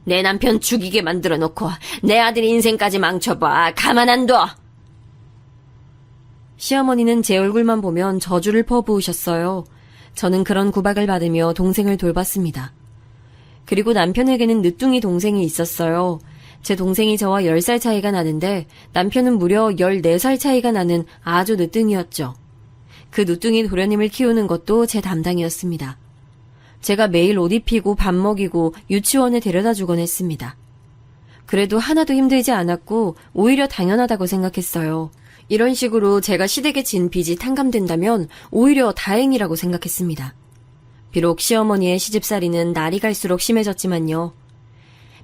내 남편 죽이게 만들어 놓고 내 아들 인생까지 망쳐봐. 가만 안 둬! 시어머니는 제 얼굴만 보면 저주를 퍼부으셨어요. 저는 그런 구박을 받으며 동생을 돌봤습니다. 그리고 남편에게는 늦둥이 동생이 있었어요. 제 동생이 저와 10살 차이가 나는데 남편은 무려 14살 차이가 나는 아주 늦둥이였죠. 그 늦둥이 도련님을 키우는 것도 제 담당이었습니다. 제가 매일 옷 입히고 밥 먹이고 유치원에 데려다 주곤 했습니다. 그래도 하나도 힘들지 않았고 오히려 당연하다고 생각했어요. 이런 식으로 제가 시댁에 진 빚이 탕감된다면 오히려 다행이라고 생각했습니다. 비록 시어머니의 시집살이는 날이 갈수록 심해졌지만요.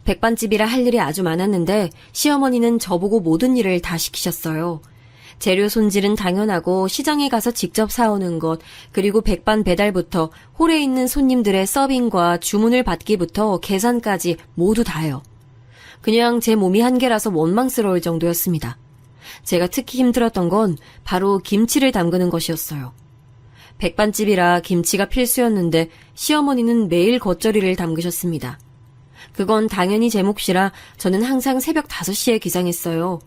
백반집이라 할 일이 아주 많았는데 시어머니는 저보고 모든 일을 다 시키셨어요. 재료 손질은 당연하고 시장에 가서 직접 사오는 것, 그리고 백반 배달부터 홀에 있는 손님들의 서빙과 주문을 받기부터 계산까지 모두 다요. 그냥 제 몸이 한계라서 원망스러울 정도였습니다. 제가 특히 힘들었던 건 바로 김치를 담그는 것이었어요. 백반집이라 김치가 필수였는데 시어머니는 매일 겉절이를 담그셨습니다. 그건 당연히 제 몫이라 저는 항상 새벽 5시에 기상했어요.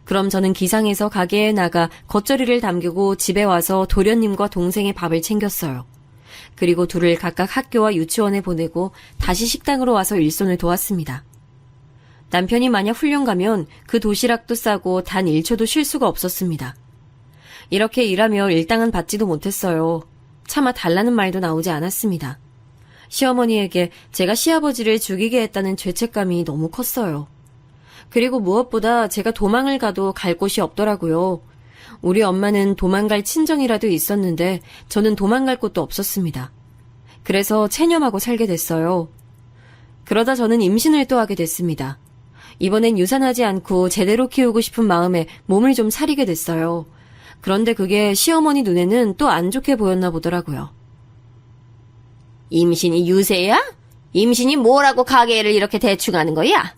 그럼 저는 기상해서 가게에 나가 겉절이를 담그고 집에 와서 도련님과 동생의 밥을 챙겼어요. 그리고 둘을 각각 학교와 유치원에 보내고 다시 식당으로 와서 일손을 도왔습니다. 남편이 만약 훈련 가면 그 도시락도 싸고 단 1초도 쉴 수가 없었습니다. 이렇게 일하며 일당은 받지도 못했어요. 차마 달라는 말도 나오지 않았습니다. 시어머니에게 제가 시아버지를 죽이게 했다는 죄책감이 너무 컸어요. 그리고 무엇보다 제가 도망을 가도 갈 곳이 없더라고요. 우리 엄마는 도망갈 친정이라도 있었는데 저는 도망갈 곳도 없었습니다. 그래서 체념하고 살게 됐어요. 그러다 저는 임신을 또 하게 됐습니다. 이번엔 유산하지 않고 제대로 키우고 싶은 마음에 몸을 좀 사리게 됐어요. 그런데 그게 시어머니 눈에는 또 안 좋게 보였나 보더라고요. 임신이 유세야? 임신이 뭐라고 가게를 이렇게 대충 하는 거야?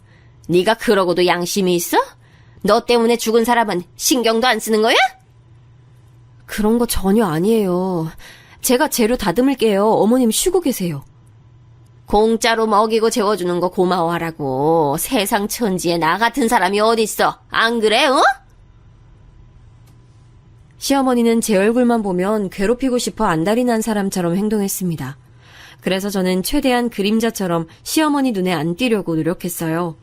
네가 그러고도 양심이 있어? 너 때문에 죽은 사람은 신경도 안 쓰는 거야? 그런 거 전혀 아니에요. 제가 재료 다듬을게요. 어머님 쉬고 계세요. 공짜로 먹이고 재워주는 거 고마워하라고. 세상 천지에 나 같은 사람이 어딨어. 안 그래, 어? 시어머니는 제 얼굴만 보면 괴롭히고 싶어 안달이 난 사람처럼 행동했습니다. 그래서 저는 최대한 그림자처럼 시어머니 눈에 안 띄려고 노력했어요.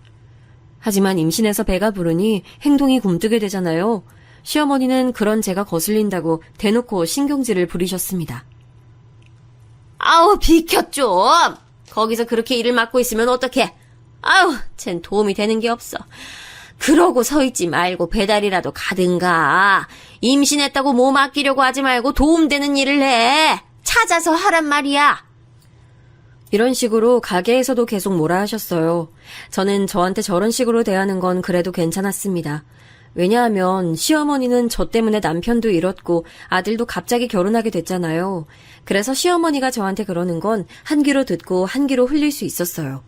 하지만 임신해서 배가 부르니 행동이 굼뜨게 되잖아요. 시어머니는 그런 제가 거슬린다고 대놓고 신경질을 부리셨습니다. 아우, 비켜 좀! 거기서 그렇게 일을 맡고 있으면 어떡해? 아우, 쟨 도움이 되는 게 없어. 그러고 서 있지 말고 배달이라도 가든가. 임신했다고 몸 아끼려고 하지 말고 도움되는 일을 해. 찾아서 하란 말이야. 이런 식으로 가게에서도 계속 뭐라 하셨어요. 저는 저한테 저런 식으로 대하는 건 그래도 괜찮았습니다. 왜냐하면 시어머니는 저 때문에 남편도 잃었고 아들도 갑자기 결혼하게 됐잖아요. 그래서 시어머니가 저한테 그러는 건 한 귀로 듣고 한 귀로 흘릴 수 있었어요.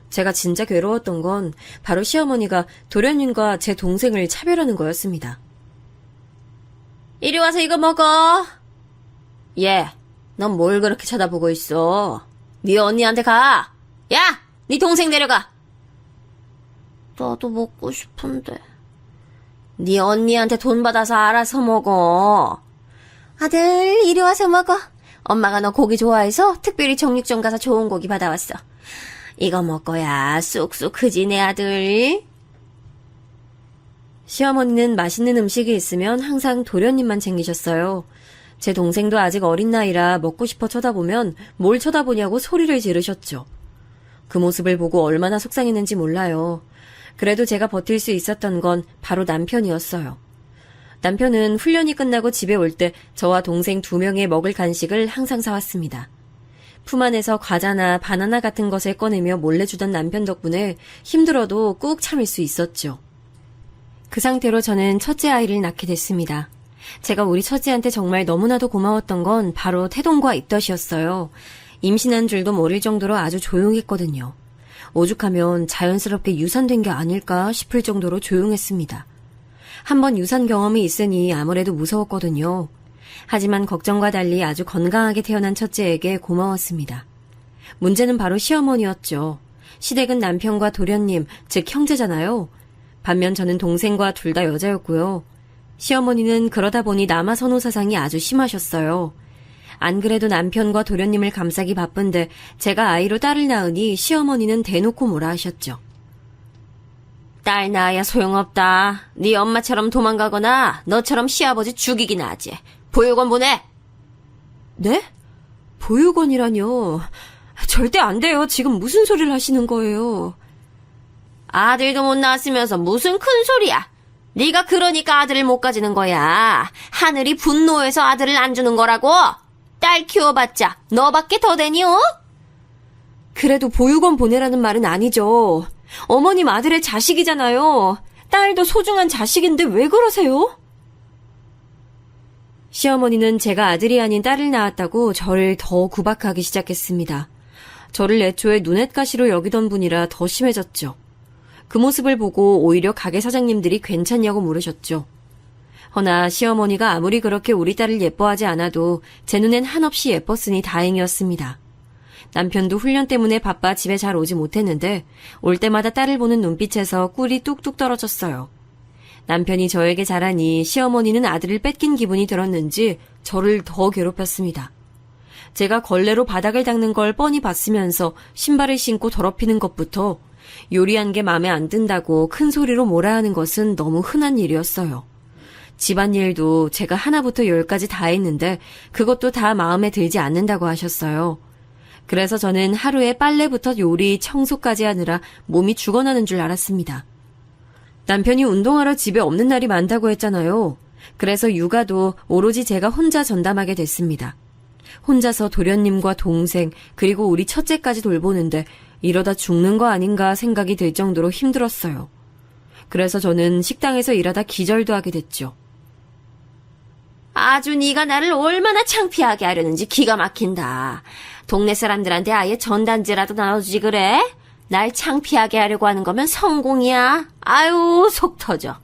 제가 진짜 괴로웠던 건 바로 시어머니가 도련님과 제 동생을 차별하는 거였습니다. 이리 와서 이거 먹어. 얘, 넌 뭘 그렇게 쳐다보고 있어? 네 언니한테 가. 야, 네 동생 데려가. 나도 먹고 싶은데. 네 언니한테 돈 받아서 알아서 먹어. 아들, 이리 와서 먹어. 엄마가 너 고기 좋아해서 특별히 정육점 가서 좋은 고기 받아왔어. 이거 먹어야 쑥쑥 크지, 내 아들. 시어머니는 맛있는 음식이 있으면 항상 도련님만 챙기셨어요. 제 동생도 아직 어린 나이라 먹고 싶어 쳐다보면 뭘 쳐다보냐고 소리를 지르셨죠. 그 모습을 보고 얼마나 속상했는지 몰라요. 그래도 제가 버틸 수 있었던 건 바로 남편이었어요. 남편은 훈련이 끝나고 집에 올 때 저와 동생 2명의 먹을 간식을 항상 사왔습니다. 품 안에서 과자나 바나나 같은 것을 꺼내며 몰래 주던 남편 덕분에 힘들어도 꾹 참을 수 있었죠. 그 상태로 저는 첫째 아이를 낳게 됐습니다. 제가 우리 첫째한테 정말 너무나도 고마웠던 건 바로 태동과 입덧이었어요. 임신한 줄도 모를 정도로 아주 조용했거든요. 오죽하면 자연스럽게 유산된 게 아닐까 싶을 정도로 조용했습니다. 한번 유산 경험이 있으니 아무래도 무서웠거든요. 하지만 걱정과 달리 아주 건강하게 태어난 첫째에게 고마웠습니다. 문제는 바로 시어머니였죠. 시댁은 남편과 도련님, 즉 형제잖아요. 반면 저는 동생과 둘 다 여자였고요. 시어머니는 그러다 보니 남아선호 사상이 아주 심하셨어요. 안 그래도 남편과 도련님을 감싸기 바쁜데 제가 아이로 딸을 낳으니 시어머니는 대놓고 뭐라 하셨죠. 딸 낳아야 소용없다. 네 엄마처럼 도망가거나 너처럼 시아버지 죽이기나 하지. 보육원 보내. 네? 보육원이라뇨. 절대 안 돼요. 지금 무슨 소리를 하시는 거예요. 아들도 못 낳았으면서 무슨 큰 소리야. 네가 그러니까 아들을 못 가지는 거야. 하늘이 분노해서 아들을 안 주는 거라고. 딸 키워봤자 너밖에 더 되니, 어? 그래도 보육원 보내라는 말은 아니죠. 어머님 아들의 자식이잖아요. 딸도 소중한 자식인데 왜 그러세요? 시어머니는 제가 아들이 아닌 딸을 낳았다고 저를 더 구박하기 시작했습니다. 저를 애초에 눈엣가시로 여기던 분이라 더 심해졌죠. 그 모습을 보고 오히려 가게 사장님들이 괜찮냐고 물으셨죠. 허나 시어머니가 아무리 그렇게 우리 딸을 예뻐하지 않아도 제 눈엔 한없이 예뻤으니 다행이었습니다. 남편도 훈련 때문에 바빠 집에 잘 오지 못했는데 올 때마다 딸을 보는 눈빛에서 꿀이 뚝뚝 떨어졌어요. 남편이 저에게 잘하니 시어머니는 아들을 뺏긴 기분이 들었는지 저를 더 괴롭혔습니다. 제가 걸레로 바닥을 닦는 걸 뻔히 봤으면서 신발을 신고 더럽히는 것부터 요리한 게 마음에 안 든다고 큰 소리로 뭐라 하는 것은 너무 흔한 일이었어요. 집안일도 제가 하나부터 10까지 다 했는데 그것도 다 마음에 들지 않는다고 하셨어요. 그래서 저는 하루에 빨래부터 요리, 청소까지 하느라 몸이 죽어나는 줄 알았습니다. 남편이 운동하러 집에 없는 날이 많다고 했잖아요. 그래서 육아도 오로지 제가 혼자 전담하게 됐습니다. 혼자서 도련님과 동생 그리고 우리 첫째까지 돌보는데 이러다 죽는 거 아닌가 생각이 들 정도로 힘들었어요. 그래서 저는 식당에서 일하다 기절도 하게 됐죠. 아주 네가 나를 얼마나 창피하게 하려는지 기가 막힌다. 동네 사람들한테 아예 전단지라도 나눠주지 그래? 날 창피하게 하려고 하는 거면 성공이야. 아유, 속 터져.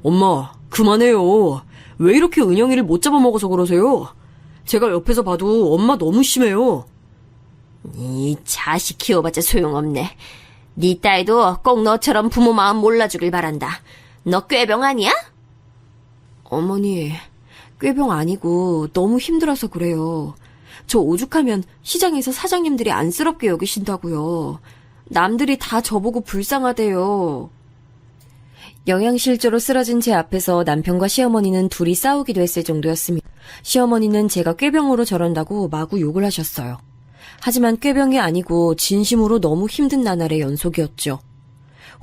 엄마, 그만해요. 왜 이렇게 은영이를 못 잡아먹어서 그러세요? 제가 옆에서 봐도 엄마 너무 심해요. 이 자식 키워봤자 소용없네. 네 딸도 꼭 너처럼 부모 마음 몰라주길 바란다. 너 꾀병 아니야? 어머니, 꾀병 아니고 너무 힘들어서 그래요. 저 오죽하면 시장에서 사장님들이 안쓰럽게 여기신다고요. 남들이 다 저보고 불쌍하대요. 영양실조로 쓰러진 제 앞에서 남편과 시어머니는 둘이 싸우기도 했을 정도였습니다. 시어머니는 제가 꾀병으로 저런다고 마구 욕을 하셨어요. 하지만 꾀병이 아니고 진심으로 너무 힘든 나날의 연속이었죠.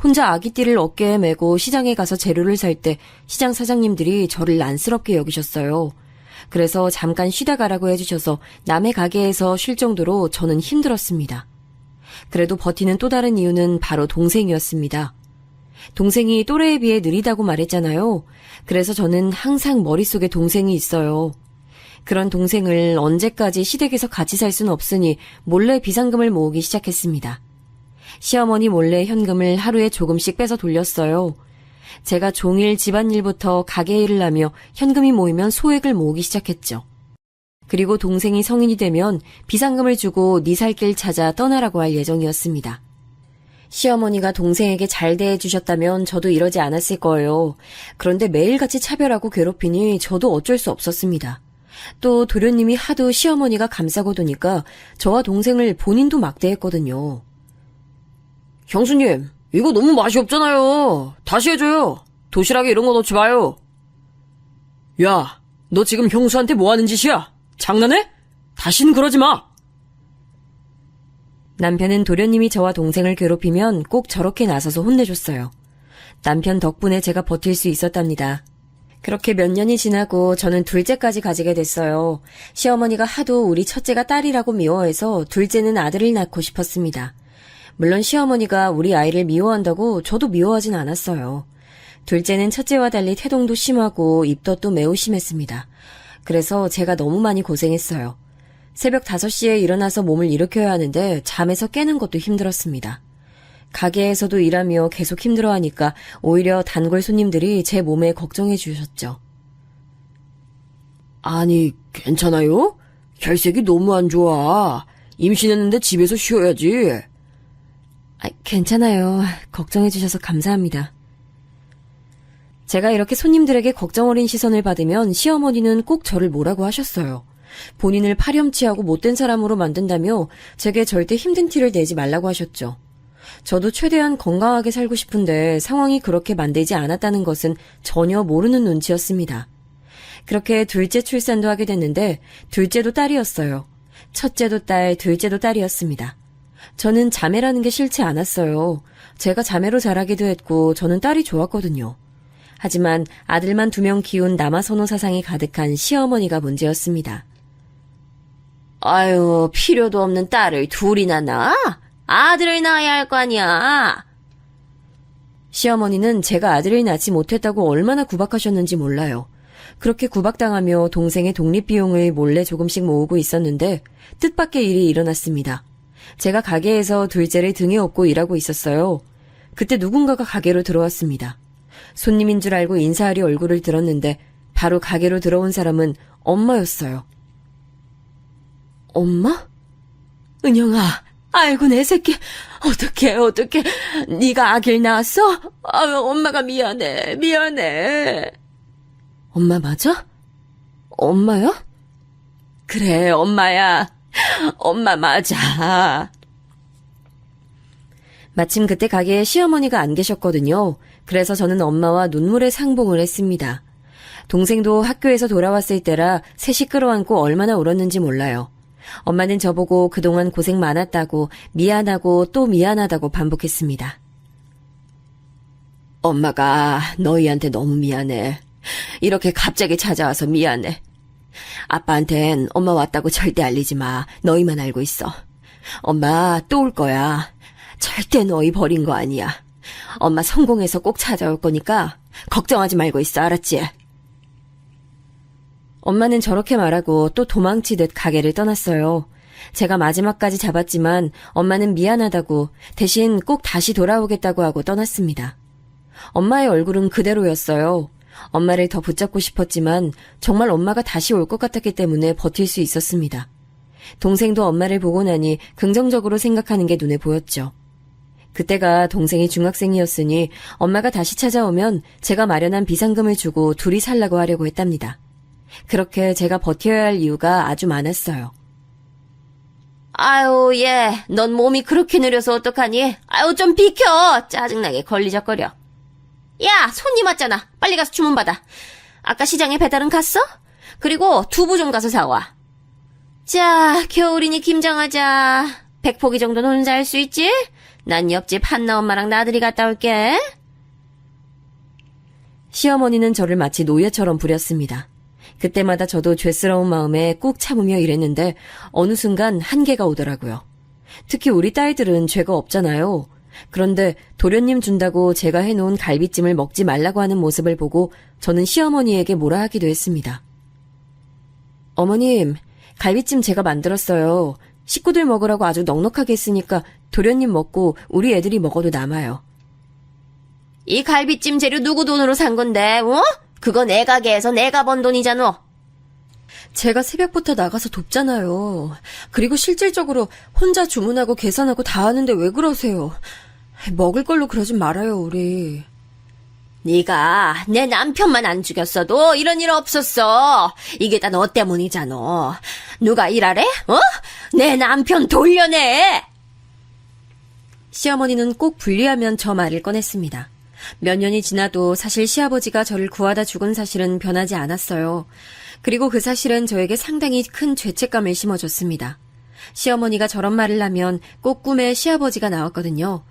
혼자 아기띠를 어깨에 메고 시장에 가서 재료를 살 때 시장 사장님들이 저를 안쓰럽게 여기셨어요. 그래서 잠깐 쉬다 가라고 해주셔서 남의 가게에서 쉴 정도로 저는 힘들었습니다. 그래도 버티는 또 다른 이유는 바로 동생이었습니다. 동생이 또래에 비해 느리다고 말했잖아요. 그래서 저는 항상 머릿속에 동생이 있어요. 그런 동생을 언제까지 시댁에서 같이 살 수는 없으니 몰래 비상금을 모으기 시작했습니다. 시어머니 몰래 현금을 하루에 조금씩 빼서 돌렸어요. 제가 종일 집안일부터 가게 일을 하며 현금이 모이면 소액을 모으기 시작했죠. 그리고 동생이 성인이 되면 비상금을 주고 네 살 길 찾아 떠나라고 할 예정이었습니다. 시어머니가 동생에게 잘 대해주셨다면 저도 이러지 않았을 거예요. 그런데 매일같이 차별하고 괴롭히니 저도 어쩔 수 없었습니다. 또 도련님이 하도 시어머니가 감싸고 도니까 저와 동생을 본인도 막대했거든요. 형수님, 이거 너무 맛이 없잖아요. 다시 해줘요. 도시락에 이런 거 넣지 마요. 야, 너 지금 형수한테 뭐 하는 짓이야? 장난해? 다신 그러지 마. 남편은 도련님이 저와 동생을 괴롭히면 꼭 저렇게 나서서 혼내줬어요. 남편 덕분에 제가 버틸 수 있었답니다. 그렇게 몇 년이 지나고 저는 둘째까지 가지게 됐어요. 시어머니가 하도 우리 첫째가 딸이라고 미워해서 둘째는 아들을 낳고 싶었습니다. 물론 시어머니가 우리 아이를 미워한다고 저도 미워하진 않았어요. 둘째는 첫째와 달리 태동도 심하고 입덧도 매우 심했습니다. 그래서 제가 너무 많이 고생했어요. 새벽 5시에 일어나서 몸을 일으켜야 하는데 잠에서 깨는 것도 힘들었습니다. 가게에서도 일하며 계속 힘들어하니까 오히려 단골 손님들이 제 몸에 걱정해 주셨죠. 아니, 괜찮아요? 혈색이 너무 안 좋아. 임신했는데 집에서 쉬어야지. 괜찮아요. 걱정해 주셔서 감사합니다. 제가 이렇게 손님들에게 걱정 어린 시선을 받으면 시어머니는 꼭 저를 뭐라고 하셨어요. 본인을 파렴치하고 못된 사람으로 만든다며 제게 절대 힘든 티를 내지 말라고 하셨죠. 저도 최대한 건강하게 살고 싶은데 상황이 그렇게 만들지 않았다는 것은 전혀 모르는 눈치였습니다. 그렇게 둘째 출산도 하게 됐는데 둘째도 딸이었어요. 첫째도 딸, 둘째도 딸이었습니다. 저는 자매라는 게 싫지 않았어요. 제가 자매로 자라기도 했고 저는 딸이 좋았거든요. 하지만 아들만 2명 키운 남아선호 사상이 가득한 시어머니가 문제였습니다. 아유, 필요도 없는 딸을 둘이나 낳아? 아들을 낳아야 할 거 아니야. 시어머니는 제가 아들을 낳지 못했다고 얼마나 구박하셨는지 몰라요. 그렇게 구박당하며 동생의 독립비용을 몰래 조금씩 모으고 있었는데 뜻밖의 일이 일어났습니다. 제가 가게에서 둘째를 등에 업고 일하고 있었어요. 그때 누군가가 가게로 들어왔습니다. 손님인 줄 알고 인사하려 얼굴을 들었는데 바로 가게로 들어온 사람은 엄마였어요. 엄마? 은영아, 아이고 내 새끼, 어떡해. 네가 아기를 낳았어? 아유, 엄마가 미안해. 엄마 맞아? 엄마야? 그래, 엄마야. 엄마 맞아. 마침 그때 가게에 시어머니가 안 계셨거든요. 그래서 저는 엄마와 눈물의 상봉을 했습니다. 동생도 학교에서 돌아왔을 때라 셋이 끌어안고 얼마나 울었는지 몰라요. 엄마는 저보고 그동안 고생 많았다고 미안하고 또 미안하다고 반복했습니다. 엄마가 너희한테 너무 미안해. 이렇게 갑자기 찾아와서 미안해. 아빠한텐 엄마 왔다고 절대 알리지 마. 너희만 알고 있어. 엄마 또 올 거야. 절대 너희 버린 거 아니야. 엄마 성공해서 꼭 찾아올 거니까 걱정하지 말고 있어. 알았지? 엄마는 저렇게 말하고 또 도망치듯 가게를 떠났어요. 제가 마지막까지 잡았지만 엄마는 미안하다고 대신 꼭 다시 돌아오겠다고 하고 떠났습니다. 엄마의 얼굴은 그대로였어요. 엄마를 더 붙잡고 싶었지만 정말 엄마가 다시 올 것 같았기 때문에 버틸 수 있었습니다. 동생도 엄마를 보고 나니 긍정적으로 생각하는 게 눈에 보였죠. 그때가 동생이 중학생이었으니 엄마가 다시 찾아오면 제가 마련한 비상금을 주고 둘이 살라고 하려고 했답니다. 그렇게 제가 버텨야 할 이유가 아주 많았어요. 아유, 얘, 넌 몸이 그렇게 느려서 어떡하니? 아유, 좀 비켜. 짜증나게 걸리적거려. 야, 손님 왔잖아. 빨리 가서 주문 받아. 아까 시장에 배달은 갔어? 그리고 두부 좀 가서 사와. 자, 겨울이니 김장하자. 100포기 정도는 혼자 할 수 있지? 난 옆집 한나 엄마랑 나들이 갔다 올게. 시어머니는 저를 마치 노예처럼 부렸습니다. 그때마다 저도 죄스러운 마음에 꾹 참으며 일했는데 어느 순간 한계가 오더라고요. 특히 우리 딸들은 죄가 없잖아요. 그런데 도련님 준다고 제가 해놓은 갈비찜을 먹지 말라고 하는 모습을 보고 저는 시어머니에게 뭐라 하기도 했습니다. 어머님, 갈비찜 제가 만들었어요. 식구들 먹으라고 아주 넉넉하게 했으니까 도련님 먹고 우리 애들이 먹어도 남아요. 이 갈비찜 재료 누구 돈으로 산 건데, 그거 내 가게에서 내가 번 돈이잖아. 제가 새벽부터 나가서 돕잖아요. 그리고 실질적으로 혼자 주문하고 계산하고 다 하는데 왜 그러세요? 먹을 걸로 그러진 말아요, 우리. 네가 내 남편만 안 죽였어도 이런 일 없었어. 이게 다 너 때문이잖아. 누가 일하래? 내 남편 돌려내! 시어머니는 꼭 분리하면 저 말을 꺼냈습니다. 몇 년이 지나도 사실 시아버지가 저를 구하다 죽은 사실은 변하지 않았어요. 그리고 그 사실은 저에게 상당히 큰 죄책감을 심어줬습니다. 시어머니가 저런 말을 하면 꼭 꿈에 시아버지가 나왔거든요.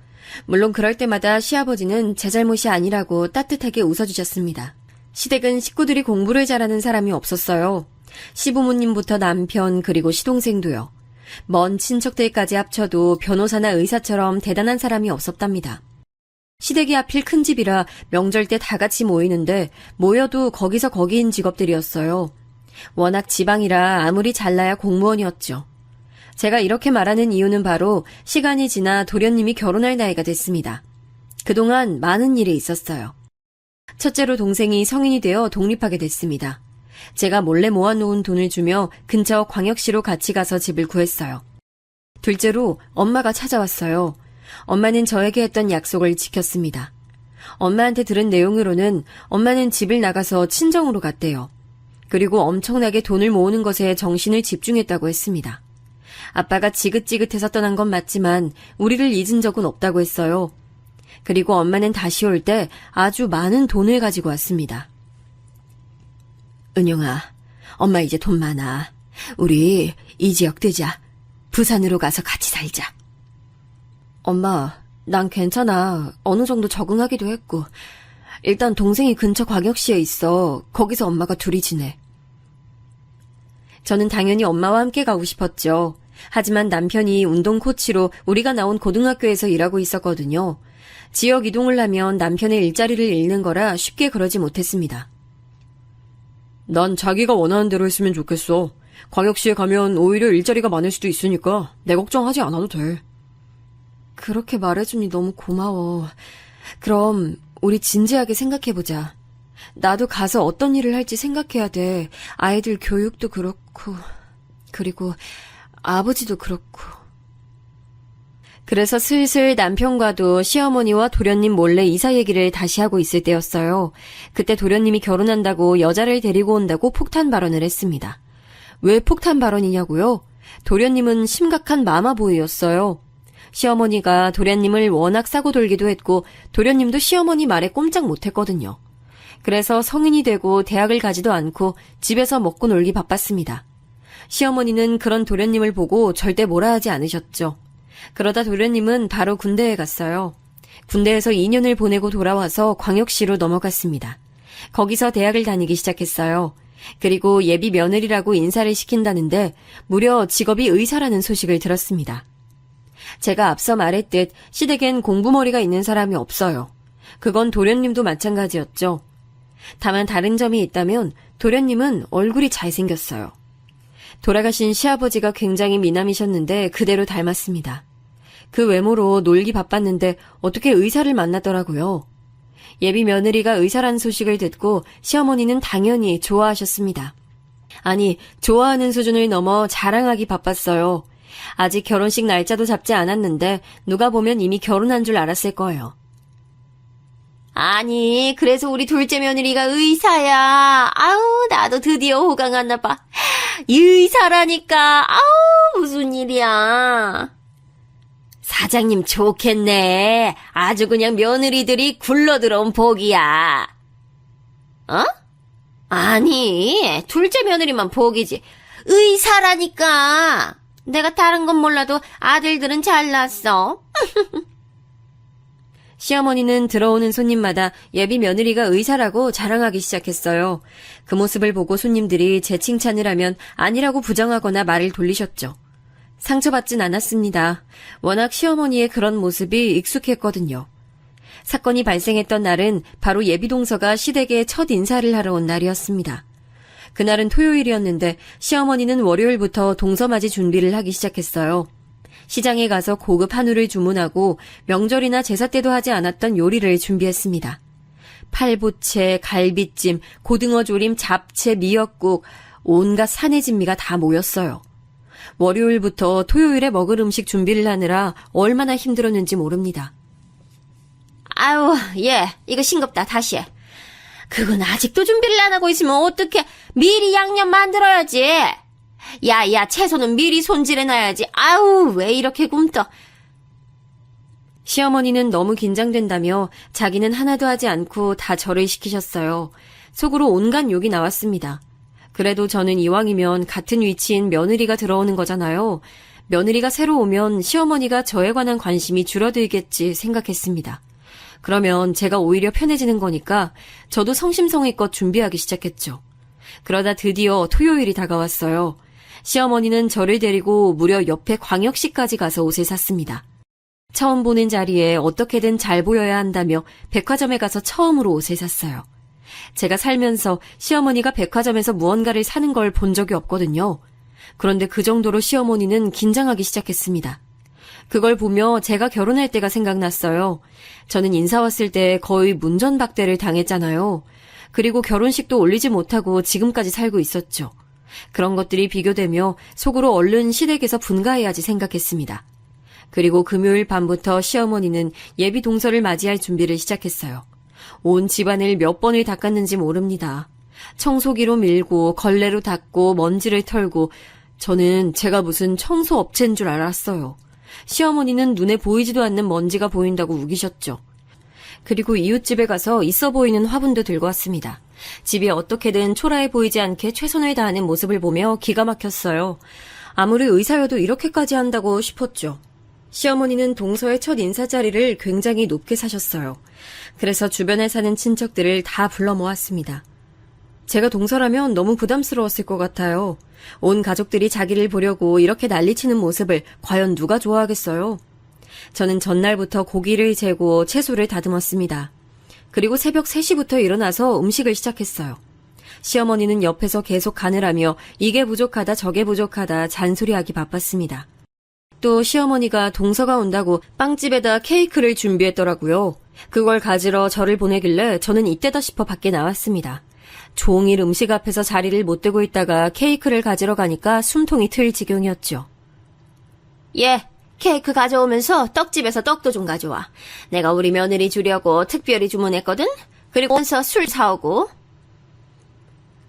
물론 그럴 때마다 시아버지는 제 잘못이 아니라고 따뜻하게 웃어주셨습니다. 시댁은 식구들이 공부를 잘하는 사람이 없었어요. 시부모님부터 남편 그리고 시동생도요. 먼 친척들까지 합쳐도 변호사나 의사처럼 대단한 사람이 없었답니다. 시댁이 하필 큰 집이라 명절 때 다 같이 모이는데 모여도 거기서 거기인 직업들이었어요. 워낙 지방이라 아무리 잘나야 공무원이었죠. 제가 이렇게 말하는 이유는 바로 시간이 지나 도련님이 결혼할 나이가 됐습니다. 그동안 많은 일이 있었어요. 첫째로 동생이 성인이 되어 독립하게 됐습니다. 제가 몰래 모아놓은 돈을 주며 근처 광역시로 같이 가서 집을 구했어요. 둘째로 엄마가 찾아왔어요. 엄마는 저에게 했던 약속을 지켰습니다. 엄마한테 들은 내용으로는 엄마는 집을 나가서 친정으로 갔대요. 그리고 엄청나게 돈을 모으는 것에 정신을 집중했다고 했습니다. 아빠가 지긋지긋해서 떠난 건 맞지만 우리를 잊은 적은 없다고 했어요. 그리고 엄마는 다시 올 때 아주 많은 돈을 가지고 왔습니다. 은영아, 엄마 이제 돈 많아. 우리 이 지역 뜨자. 부산으로 가서 같이 살자. 엄마, 난 괜찮아. 어느 정도 적응하기도 했고. 일단 동생이 근처 광역시에 있어. 거기서 엄마가 둘이 지내. 저는 당연히 엄마와 함께 가고 싶었죠. 하지만 남편이 운동 코치로 우리가 나온 고등학교에서 일하고 있었거든요. 지역 이동을 하면 남편의 일자리를 잃는 거라 쉽게 그러지 못했습니다. 난 자기가 원하는 대로 했으면 좋겠어. 광역시에 가면 오히려 일자리가 많을 수도 있으니까 내 걱정하지 않아도 돼. 그렇게 말해주니 너무 고마워. 그럼 우리 진지하게 생각해보자. 나도 가서 어떤 일을 할지 생각해야 돼. 아이들 교육도 그렇고, 그리고 아버지도 그렇고. 그래서 슬슬 남편과도 시어머니와 도련님 몰래 이사 얘기를 다시 하고 있을 때였어요. 그때 도련님이 결혼한다고 여자를 데리고 온다고 폭탄 발언을 했습니다. 왜 폭탄 발언이냐고요? 도련님은 심각한 마마보이였어요. 시어머니가 도련님을 워낙 싸고 돌기도 했고 도련님도 시어머니 말에 꼼짝 못했거든요. 그래서 성인이 되고 대학을 가지도 않고 집에서 먹고 놀기 바빴습니다. 시어머니는 그런 도련님을 보고 절대 뭐라 하지 않으셨죠. 그러다 도련님은 바로 군대에 갔어요. 군대에서 2년을 보내고 돌아와서 광역시로 넘어갔습니다. 거기서 대학을 다니기 시작했어요. 그리고 예비 며느리라고 인사를 시킨다는데 무려 직업이 의사라는 소식을 들었습니다. 제가 앞서 말했듯 시댁엔 공부머리가 있는 사람이 없어요. 그건 도련님도 마찬가지였죠. 다만 다른 점이 있다면 도련님은 얼굴이 잘생겼어요. 돌아가신 시아버지가 굉장히 미남이셨는데 그대로 닮았습니다. 그 외모로 놀기 바빴는데 어떻게 의사를 만났더라고요. 예비 며느리가 의사라는 소식을 듣고 시어머니는 당연히 좋아하셨습니다. 아니, 좋아하는 수준을 넘어 자랑하기 바빴어요. 아직 결혼식 날짜도 잡지 않았는데 누가 보면 이미 결혼한 줄 알았을 거예요. 아니, 그래서 우리 둘째 며느리가 의사야. 아우, 나도 드디어 호강하나 봐. 의사라니까. 아우, 무슨 일이야. 사장님 좋겠네. 아주 그냥 며느리들이 굴러들어온 복이야. 어? 아니, 둘째 며느리만 복이지. 의사라니까. 내가 다른 건 몰라도 아들들은 잘났어. 시어머니는 들어오는 손님마다 예비 며느리가 의사라고 자랑하기 시작했어요. 그 모습을 보고 손님들이 제 칭찬을 하면 아니라고 부정하거나 말을 돌리셨죠. 상처받진 않았습니다. 워낙 시어머니의 그런 모습이 익숙했거든요. 사건이 발생했던 날은 바로 예비동서가 시댁에 첫 인사를 하러 온 날이었습니다. 그날은 토요일이었는데 시어머니는 월요일부터 동서맞이 준비를 하기 시작했어요. 시장에 가서 고급 한우를 주문하고 명절이나 제사 때도 하지 않았던 요리를 준비했습니다. 팔보채, 갈비찜, 고등어 조림, 잡채, 미역국, 온갖 산의 진미가 다 모였어요. 월요일부터 토요일에 먹을 음식 준비를 하느라 얼마나 힘들었는지 모릅니다. 아유, 이거 싱겁다. 다시 해. 그건 아직도 준비를 안 하고 있으면 어떡해. 미리 양념 만들어야지. 야, 채소는 미리 손질해놔야지. 아유, 왜 이렇게 굼떠. 시어머니는 너무 긴장된다며 자기는 하나도 하지 않고 다 저를 시키셨어요. 속으로 온갖 욕이 나왔습니다. 그래도 저는 이왕이면 같은 위치인 며느리가 들어오는 거잖아요. 며느리가 새로 오면 시어머니가 저에 관한 관심이 줄어들겠지 생각했습니다. 그러면 제가 오히려 편해지는 거니까 저도 성심성의껏 준비하기 시작했죠. 그러다 드디어 토요일이 다가왔어요. 시어머니는 저를 데리고 무려 옆에 광역시까지 가서 옷을 샀습니다. 처음 보는 자리에 어떻게든 잘 보여야 한다며 백화점에 가서 처음으로 옷을 샀어요. 제가 살면서 시어머니가 백화점에서 무언가를 사는 걸 본 적이 없거든요. 그런데 그 정도로 시어머니는 긴장하기 시작했습니다. 그걸 보며 제가 결혼할 때가 생각났어요. 저는 인사 왔을 때 거의 문전박대를 당했잖아요. 그리고 결혼식도 올리지 못하고 지금까지 살고 있었죠. 그런 것들이 비교되며 속으로 얼른 시댁에서 분가해야지 생각했습니다. 그리고 금요일 밤부터 시어머니는 예비 동서를 맞이할 준비를 시작했어요. 온 집안을 몇 번을 닦았는지 모릅니다. 청소기로 밀고 걸레로 닦고 먼지를 털고 저는 제가 무슨 청소업체인 줄 알았어요. 시어머니는 눈에 보이지도 않는 먼지가 보인다고 우기셨죠. 그리고 이웃집에 가서 있어 보이는 화분도 들고 왔습니다. 집이 어떻게든 초라해 보이지 않게 최선을 다하는 모습을 보며 기가 막혔어요. 아무리 의사여도 이렇게까지 한다고 싶었죠. 시어머니는 동서의 첫 인사 자리를 굉장히 높게 사셨어요. 그래서 주변에 사는 친척들을 다 불러 모았습니다. 제가 동서라면 너무 부담스러웠을 것 같아요. 온 가족들이 자기를 보려고 이렇게 난리치는 모습을 과연 누가 좋아하겠어요? 저는 전날부터 고기를 재고 채소를 다듬었습니다. 그리고 새벽 3시부터 일어나서 음식을 시작했어요. 시어머니는 옆에서 계속 간을 하며 이게 부족하다 저게 부족하다 잔소리하기 바빴습니다. 또 시어머니가 동서가 온다고 빵집에다 케이크를 준비했더라고요. 그걸 가지러 저를 보내길래 저는 이때다 싶어 밖에 나왔습니다. 종일 음식 앞에서 자리를 못 대고 있다가 케이크를 가지러 가니까 숨통이 트일 지경이었죠. 케이크 가져오면서 떡집에서 떡도 좀 가져와. 내가 우리 며느리 주려고 특별히 주문했거든? 그리고 오면서 술 사오고.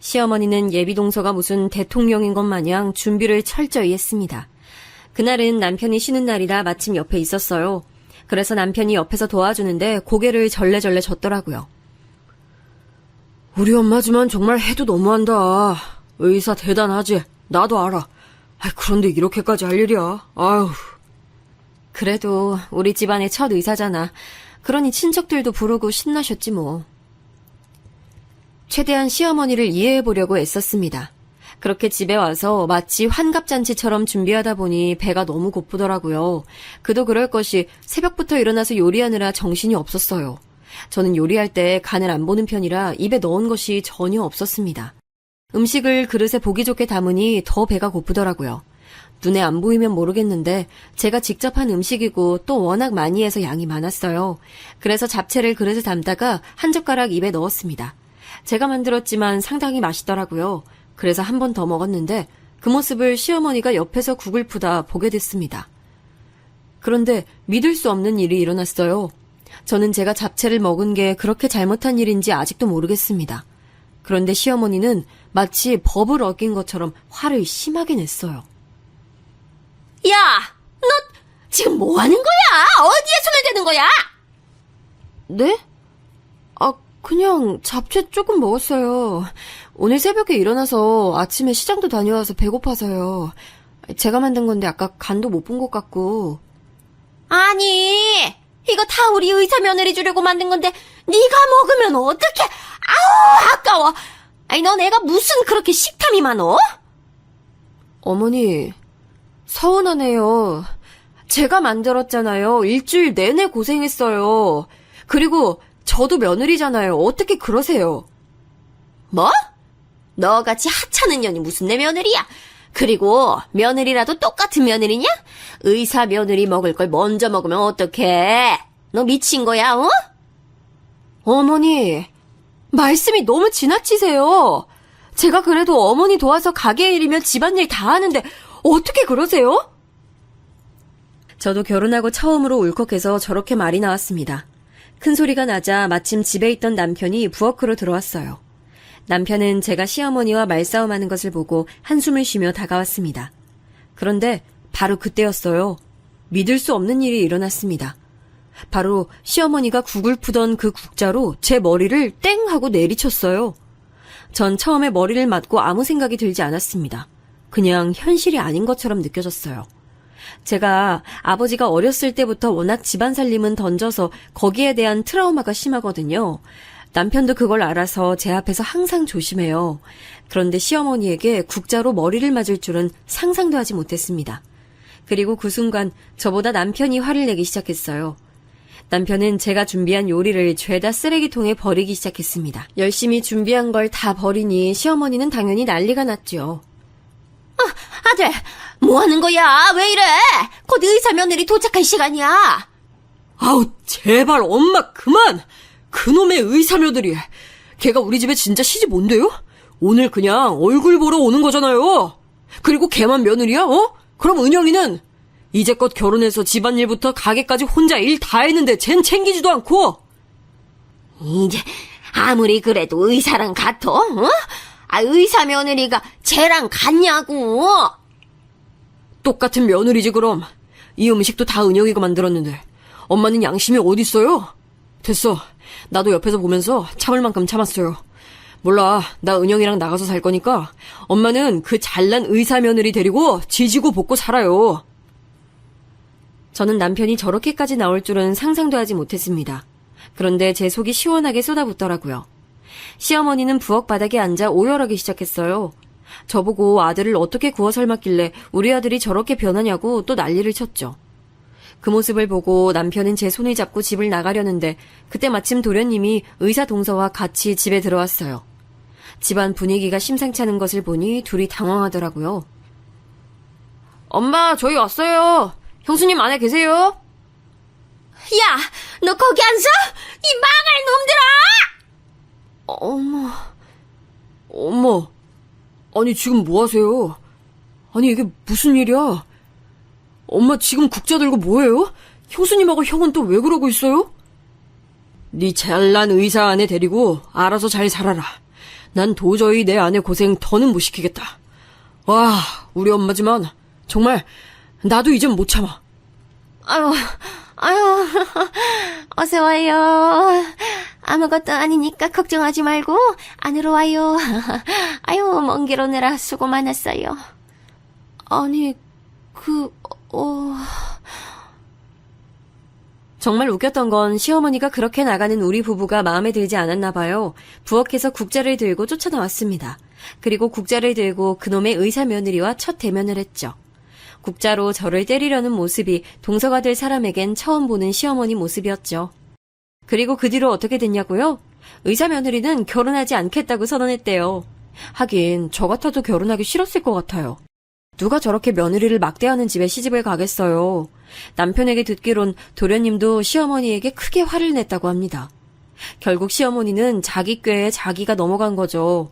시어머니는 예비 동서가 무슨 대통령인 것 마냥 준비를 철저히 했습니다. 그날은 남편이 쉬는 날이라 마침 옆에 있었어요. 그래서 남편이 옆에서 도와주는데 고개를 절레절레 젓더라고요. 우리 엄마지만 정말 해도 너무한다. 의사 대단하지. 나도 알아. 그런데 이렇게까지 할 일이야. 아유. 그래도 우리 집안의 첫 의사잖아. 그러니 친척들도 부르고 신나셨지 뭐. 최대한 시어머니를 이해해보려고 애썼습니다. 그렇게 집에 와서 마치 환갑잔치처럼 준비하다 보니 배가 너무 고프더라고요. 그도 그럴 것이 새벽부터 일어나서 요리하느라 정신이 없었어요. 저는 요리할 때 간을 안 보는 편이라 입에 넣은 것이 전혀 없었습니다. 음식을 그릇에 보기 좋게 담으니 더 배가 고프더라고요. 눈에 안 보이면 모르겠는데 제가 직접 한 음식이고 또 워낙 많이 해서 양이 많았어요. 그래서 잡채를 그릇에 담다가 한 젓가락 입에 넣었습니다. 제가 만들었지만 상당히 맛있더라고요. 그래서 한 번 더 먹었는데 그 모습을 시어머니가 옆에서 국을 푸다 보게 됐습니다. 그런데 믿을 수 없는 일이 일어났어요. 저는 제가 잡채를 먹은 게 그렇게 잘못한 일인지 아직도 모르겠습니다. 그런데 시어머니는 마치 법을 어긴 것처럼 화를 심하게 냈어요. 야, 너 지금 뭐 하는 거야? 어디에 손을 대는 거야? 네? 그냥 잡채 조금 먹었어요. 오늘 새벽에 일어나서 아침에 시장도 다녀와서 배고파서요. 제가 만든 건데 아까 간도 못 본 것 같고. 아니, 이거 다 우리 의사 며느리 주려고 만든 건데 네가 먹으면 어떡해? 아우, 아까워. 너 내가 무슨 그렇게 식탐이 많어? 어머니, 서운하네요. 제가 만들었잖아요. 일주일 내내 고생했어요. 그리고 저도 며느리잖아요. 어떻게 그러세요? 뭐? 너같이 하찮은 년이 무슨 내 며느리야? 그리고 며느리라도 똑같은 며느리냐? 의사 며느리 먹을 걸 먼저 먹으면 어떡해? 너 미친 거야, 어? 어머니, 말씀이 너무 지나치세요. 제가 그래도 어머니 도와서 가게 일이면 집안일 다 하는데 어떻게 그러세요? 저도 결혼하고 처음으로 울컥해서 저렇게 말이 나왔습니다. 큰 소리가 나자 마침 집에 있던 남편이 부엌으로 들어왔어요. 남편은 제가 시어머니와 말싸움하는 것을 보고 한숨을 쉬며 다가왔습니다. 그런데 바로 그때였어요. 믿을 수 없는 일이 일어났습니다. 바로 시어머니가 국을 푸던 그 국자로 제 머리를 땡 하고 내리쳤어요. 전 처음에 머리를 맞고 아무 생각이 들지 않았습니다. 그냥 현실이 아닌 것처럼 느껴졌어요. 제가 아버지가 어렸을 때부터 워낙 집안 살림은 던져서 거기에 대한 트라우마가 심하거든요. 남편도 그걸 알아서 제 앞에서 항상 조심해요. 그런데 시어머니에게 국자로 머리를 맞을 줄은 상상도 하지 못했습니다. 그리고 그 순간 저보다 남편이 화를 내기 시작했어요. 남편은 제가 준비한 요리를 죄다 쓰레기통에 버리기 시작했습니다. 열심히 준비한 걸 다 버리니 시어머니는 당연히 난리가 났죠. 아들, 뭐 하는 거야? 왜 이래? 곧 의사 며느리 도착할 시간이야. 아우, 제발 엄마 그만! 그놈의 의사며들이. 걔가 우리 집에 진짜 시집 온대요? 오늘 그냥 얼굴 보러 오는 거잖아요. 그리고 걔만 며느리야, 어? 그럼 은영이는? 이제껏 결혼해서 집안일부터 가게까지 혼자 일 다 했는데 쟨 챙기지도 않고. 이제 아무리 그래도 의사랑 같아? 어? 의사 며느리가 쟤랑 같냐고. 똑같은 며느리지 그럼. 이 음식도 다 은영이가 만들었는데 엄마는 양심이 어딨어요? 됐어. 나도 옆에서 보면서 참을 만큼 참았어요. 몰라, 나 은영이랑 나가서 살 거니까 엄마는 그 잘난 의사 며느리 데리고 지지고 볶고 살아요. 저는 남편이 저렇게까지 나올 줄은 상상도 하지 못했습니다. 그런데 제 속이 시원하게 쏟아붓더라고요. 시어머니는 부엌 바닥에 앉아 오열하기 시작했어요. 저보고 아들을 어떻게 구워 삶았길래 우리 아들이 저렇게 변하냐고 또 난리를 쳤죠. 그 모습을 보고 남편은 제 손을 잡고 집을 나가려는데 그때 마침 도련님이 의사 동서와 같이 집에 들어왔어요. 집안 분위기가 심상치 않은 것을 보니 둘이 당황하더라고요. 엄마, 저희 왔어요. 형수님 안에 계세요? 야, 너 거기 앉아? 이 망할 놈들아! 엄마. 아니, 지금 뭐 하세요? 아니, 이게 무슨 일이야? 엄마 지금 국자 들고 뭐해요? 형수님하고 형은 또 왜 그러고 있어요? 네 잘난 의사 아내 데리고 알아서 잘 살아라. 난 도저히 내 아내 고생 더는 못 시키겠다. 와, 우리 엄마지만 정말 나도 이젠 못 참아. 아유, 어서 와요. 아무것도 아니니까 걱정하지 말고 안으로 와요. 아유, 먼 길 오느라 수고 많았어요. 아니, 정말 웃겼던 건 시어머니가 그렇게 나가는 우리 부부가 마음에 들지 않았나 봐요. 부엌에서 국자를 들고 쫓아나왔습니다. 그리고 국자를 들고 그놈의 의사 며느리와 첫 대면을 했죠. 국자로 저를 때리려는 모습이 동서가 될 사람에겐 처음 보는 시어머니 모습이었죠. 그리고 그 뒤로 어떻게 됐냐고요? 의사 며느리는 결혼하지 않겠다고 선언했대요. 하긴 저 같아도 결혼하기 싫었을 것 같아요. 누가 저렇게 며느리를 막대하는 집에 시집을 가겠어요. 남편에게 듣기론 도련님도 시어머니에게 크게 화를 냈다고 합니다. 결국 시어머니는 자기 꾀에 자기가 넘어간 거죠.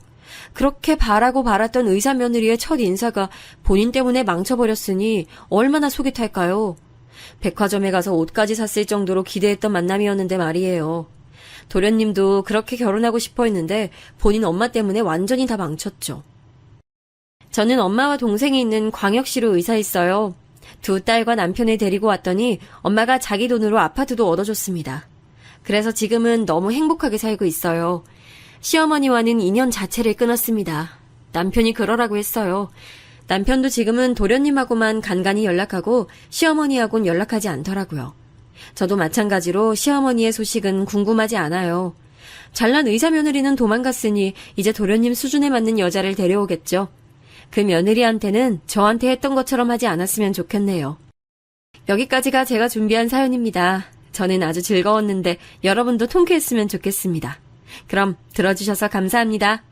그렇게 바라고 바랐던 의사 며느리의 첫 인사가 본인 때문에 망쳐버렸으니 얼마나 속이 탈까요? 백화점에 가서 옷까지 샀을 정도로 기대했던 만남이었는데 말이에요. 도련님도 그렇게 결혼하고 싶어 했는데 본인 엄마 때문에 완전히 다 망쳤죠. 저는 엄마와 동생이 있는 광역시로 의사했어요. 두 딸과 남편을 데리고 왔더니 엄마가 자기 돈으로 아파트도 얻어줬습니다. 그래서 지금은 너무 행복하게 살고 있어요. 시어머니와는 인연 자체를 끊었습니다. 남편이 그러라고 했어요. 남편도 지금은 도련님하고만 간간히 연락하고 시어머니하고는 연락하지 않더라고요. 저도 마찬가지로 시어머니의 소식은 궁금하지 않아요. 잘난 의사 며느리는 도망갔으니 이제 도련님 수준에 맞는 여자를 데려오겠죠. 그 며느리한테는 저한테 했던 것처럼 하지 않았으면 좋겠네요. 여기까지가 제가 준비한 사연입니다. 저는 아주 즐거웠는데 여러분도 통쾌했으면 좋겠습니다. 그럼 들어주셔서 감사합니다.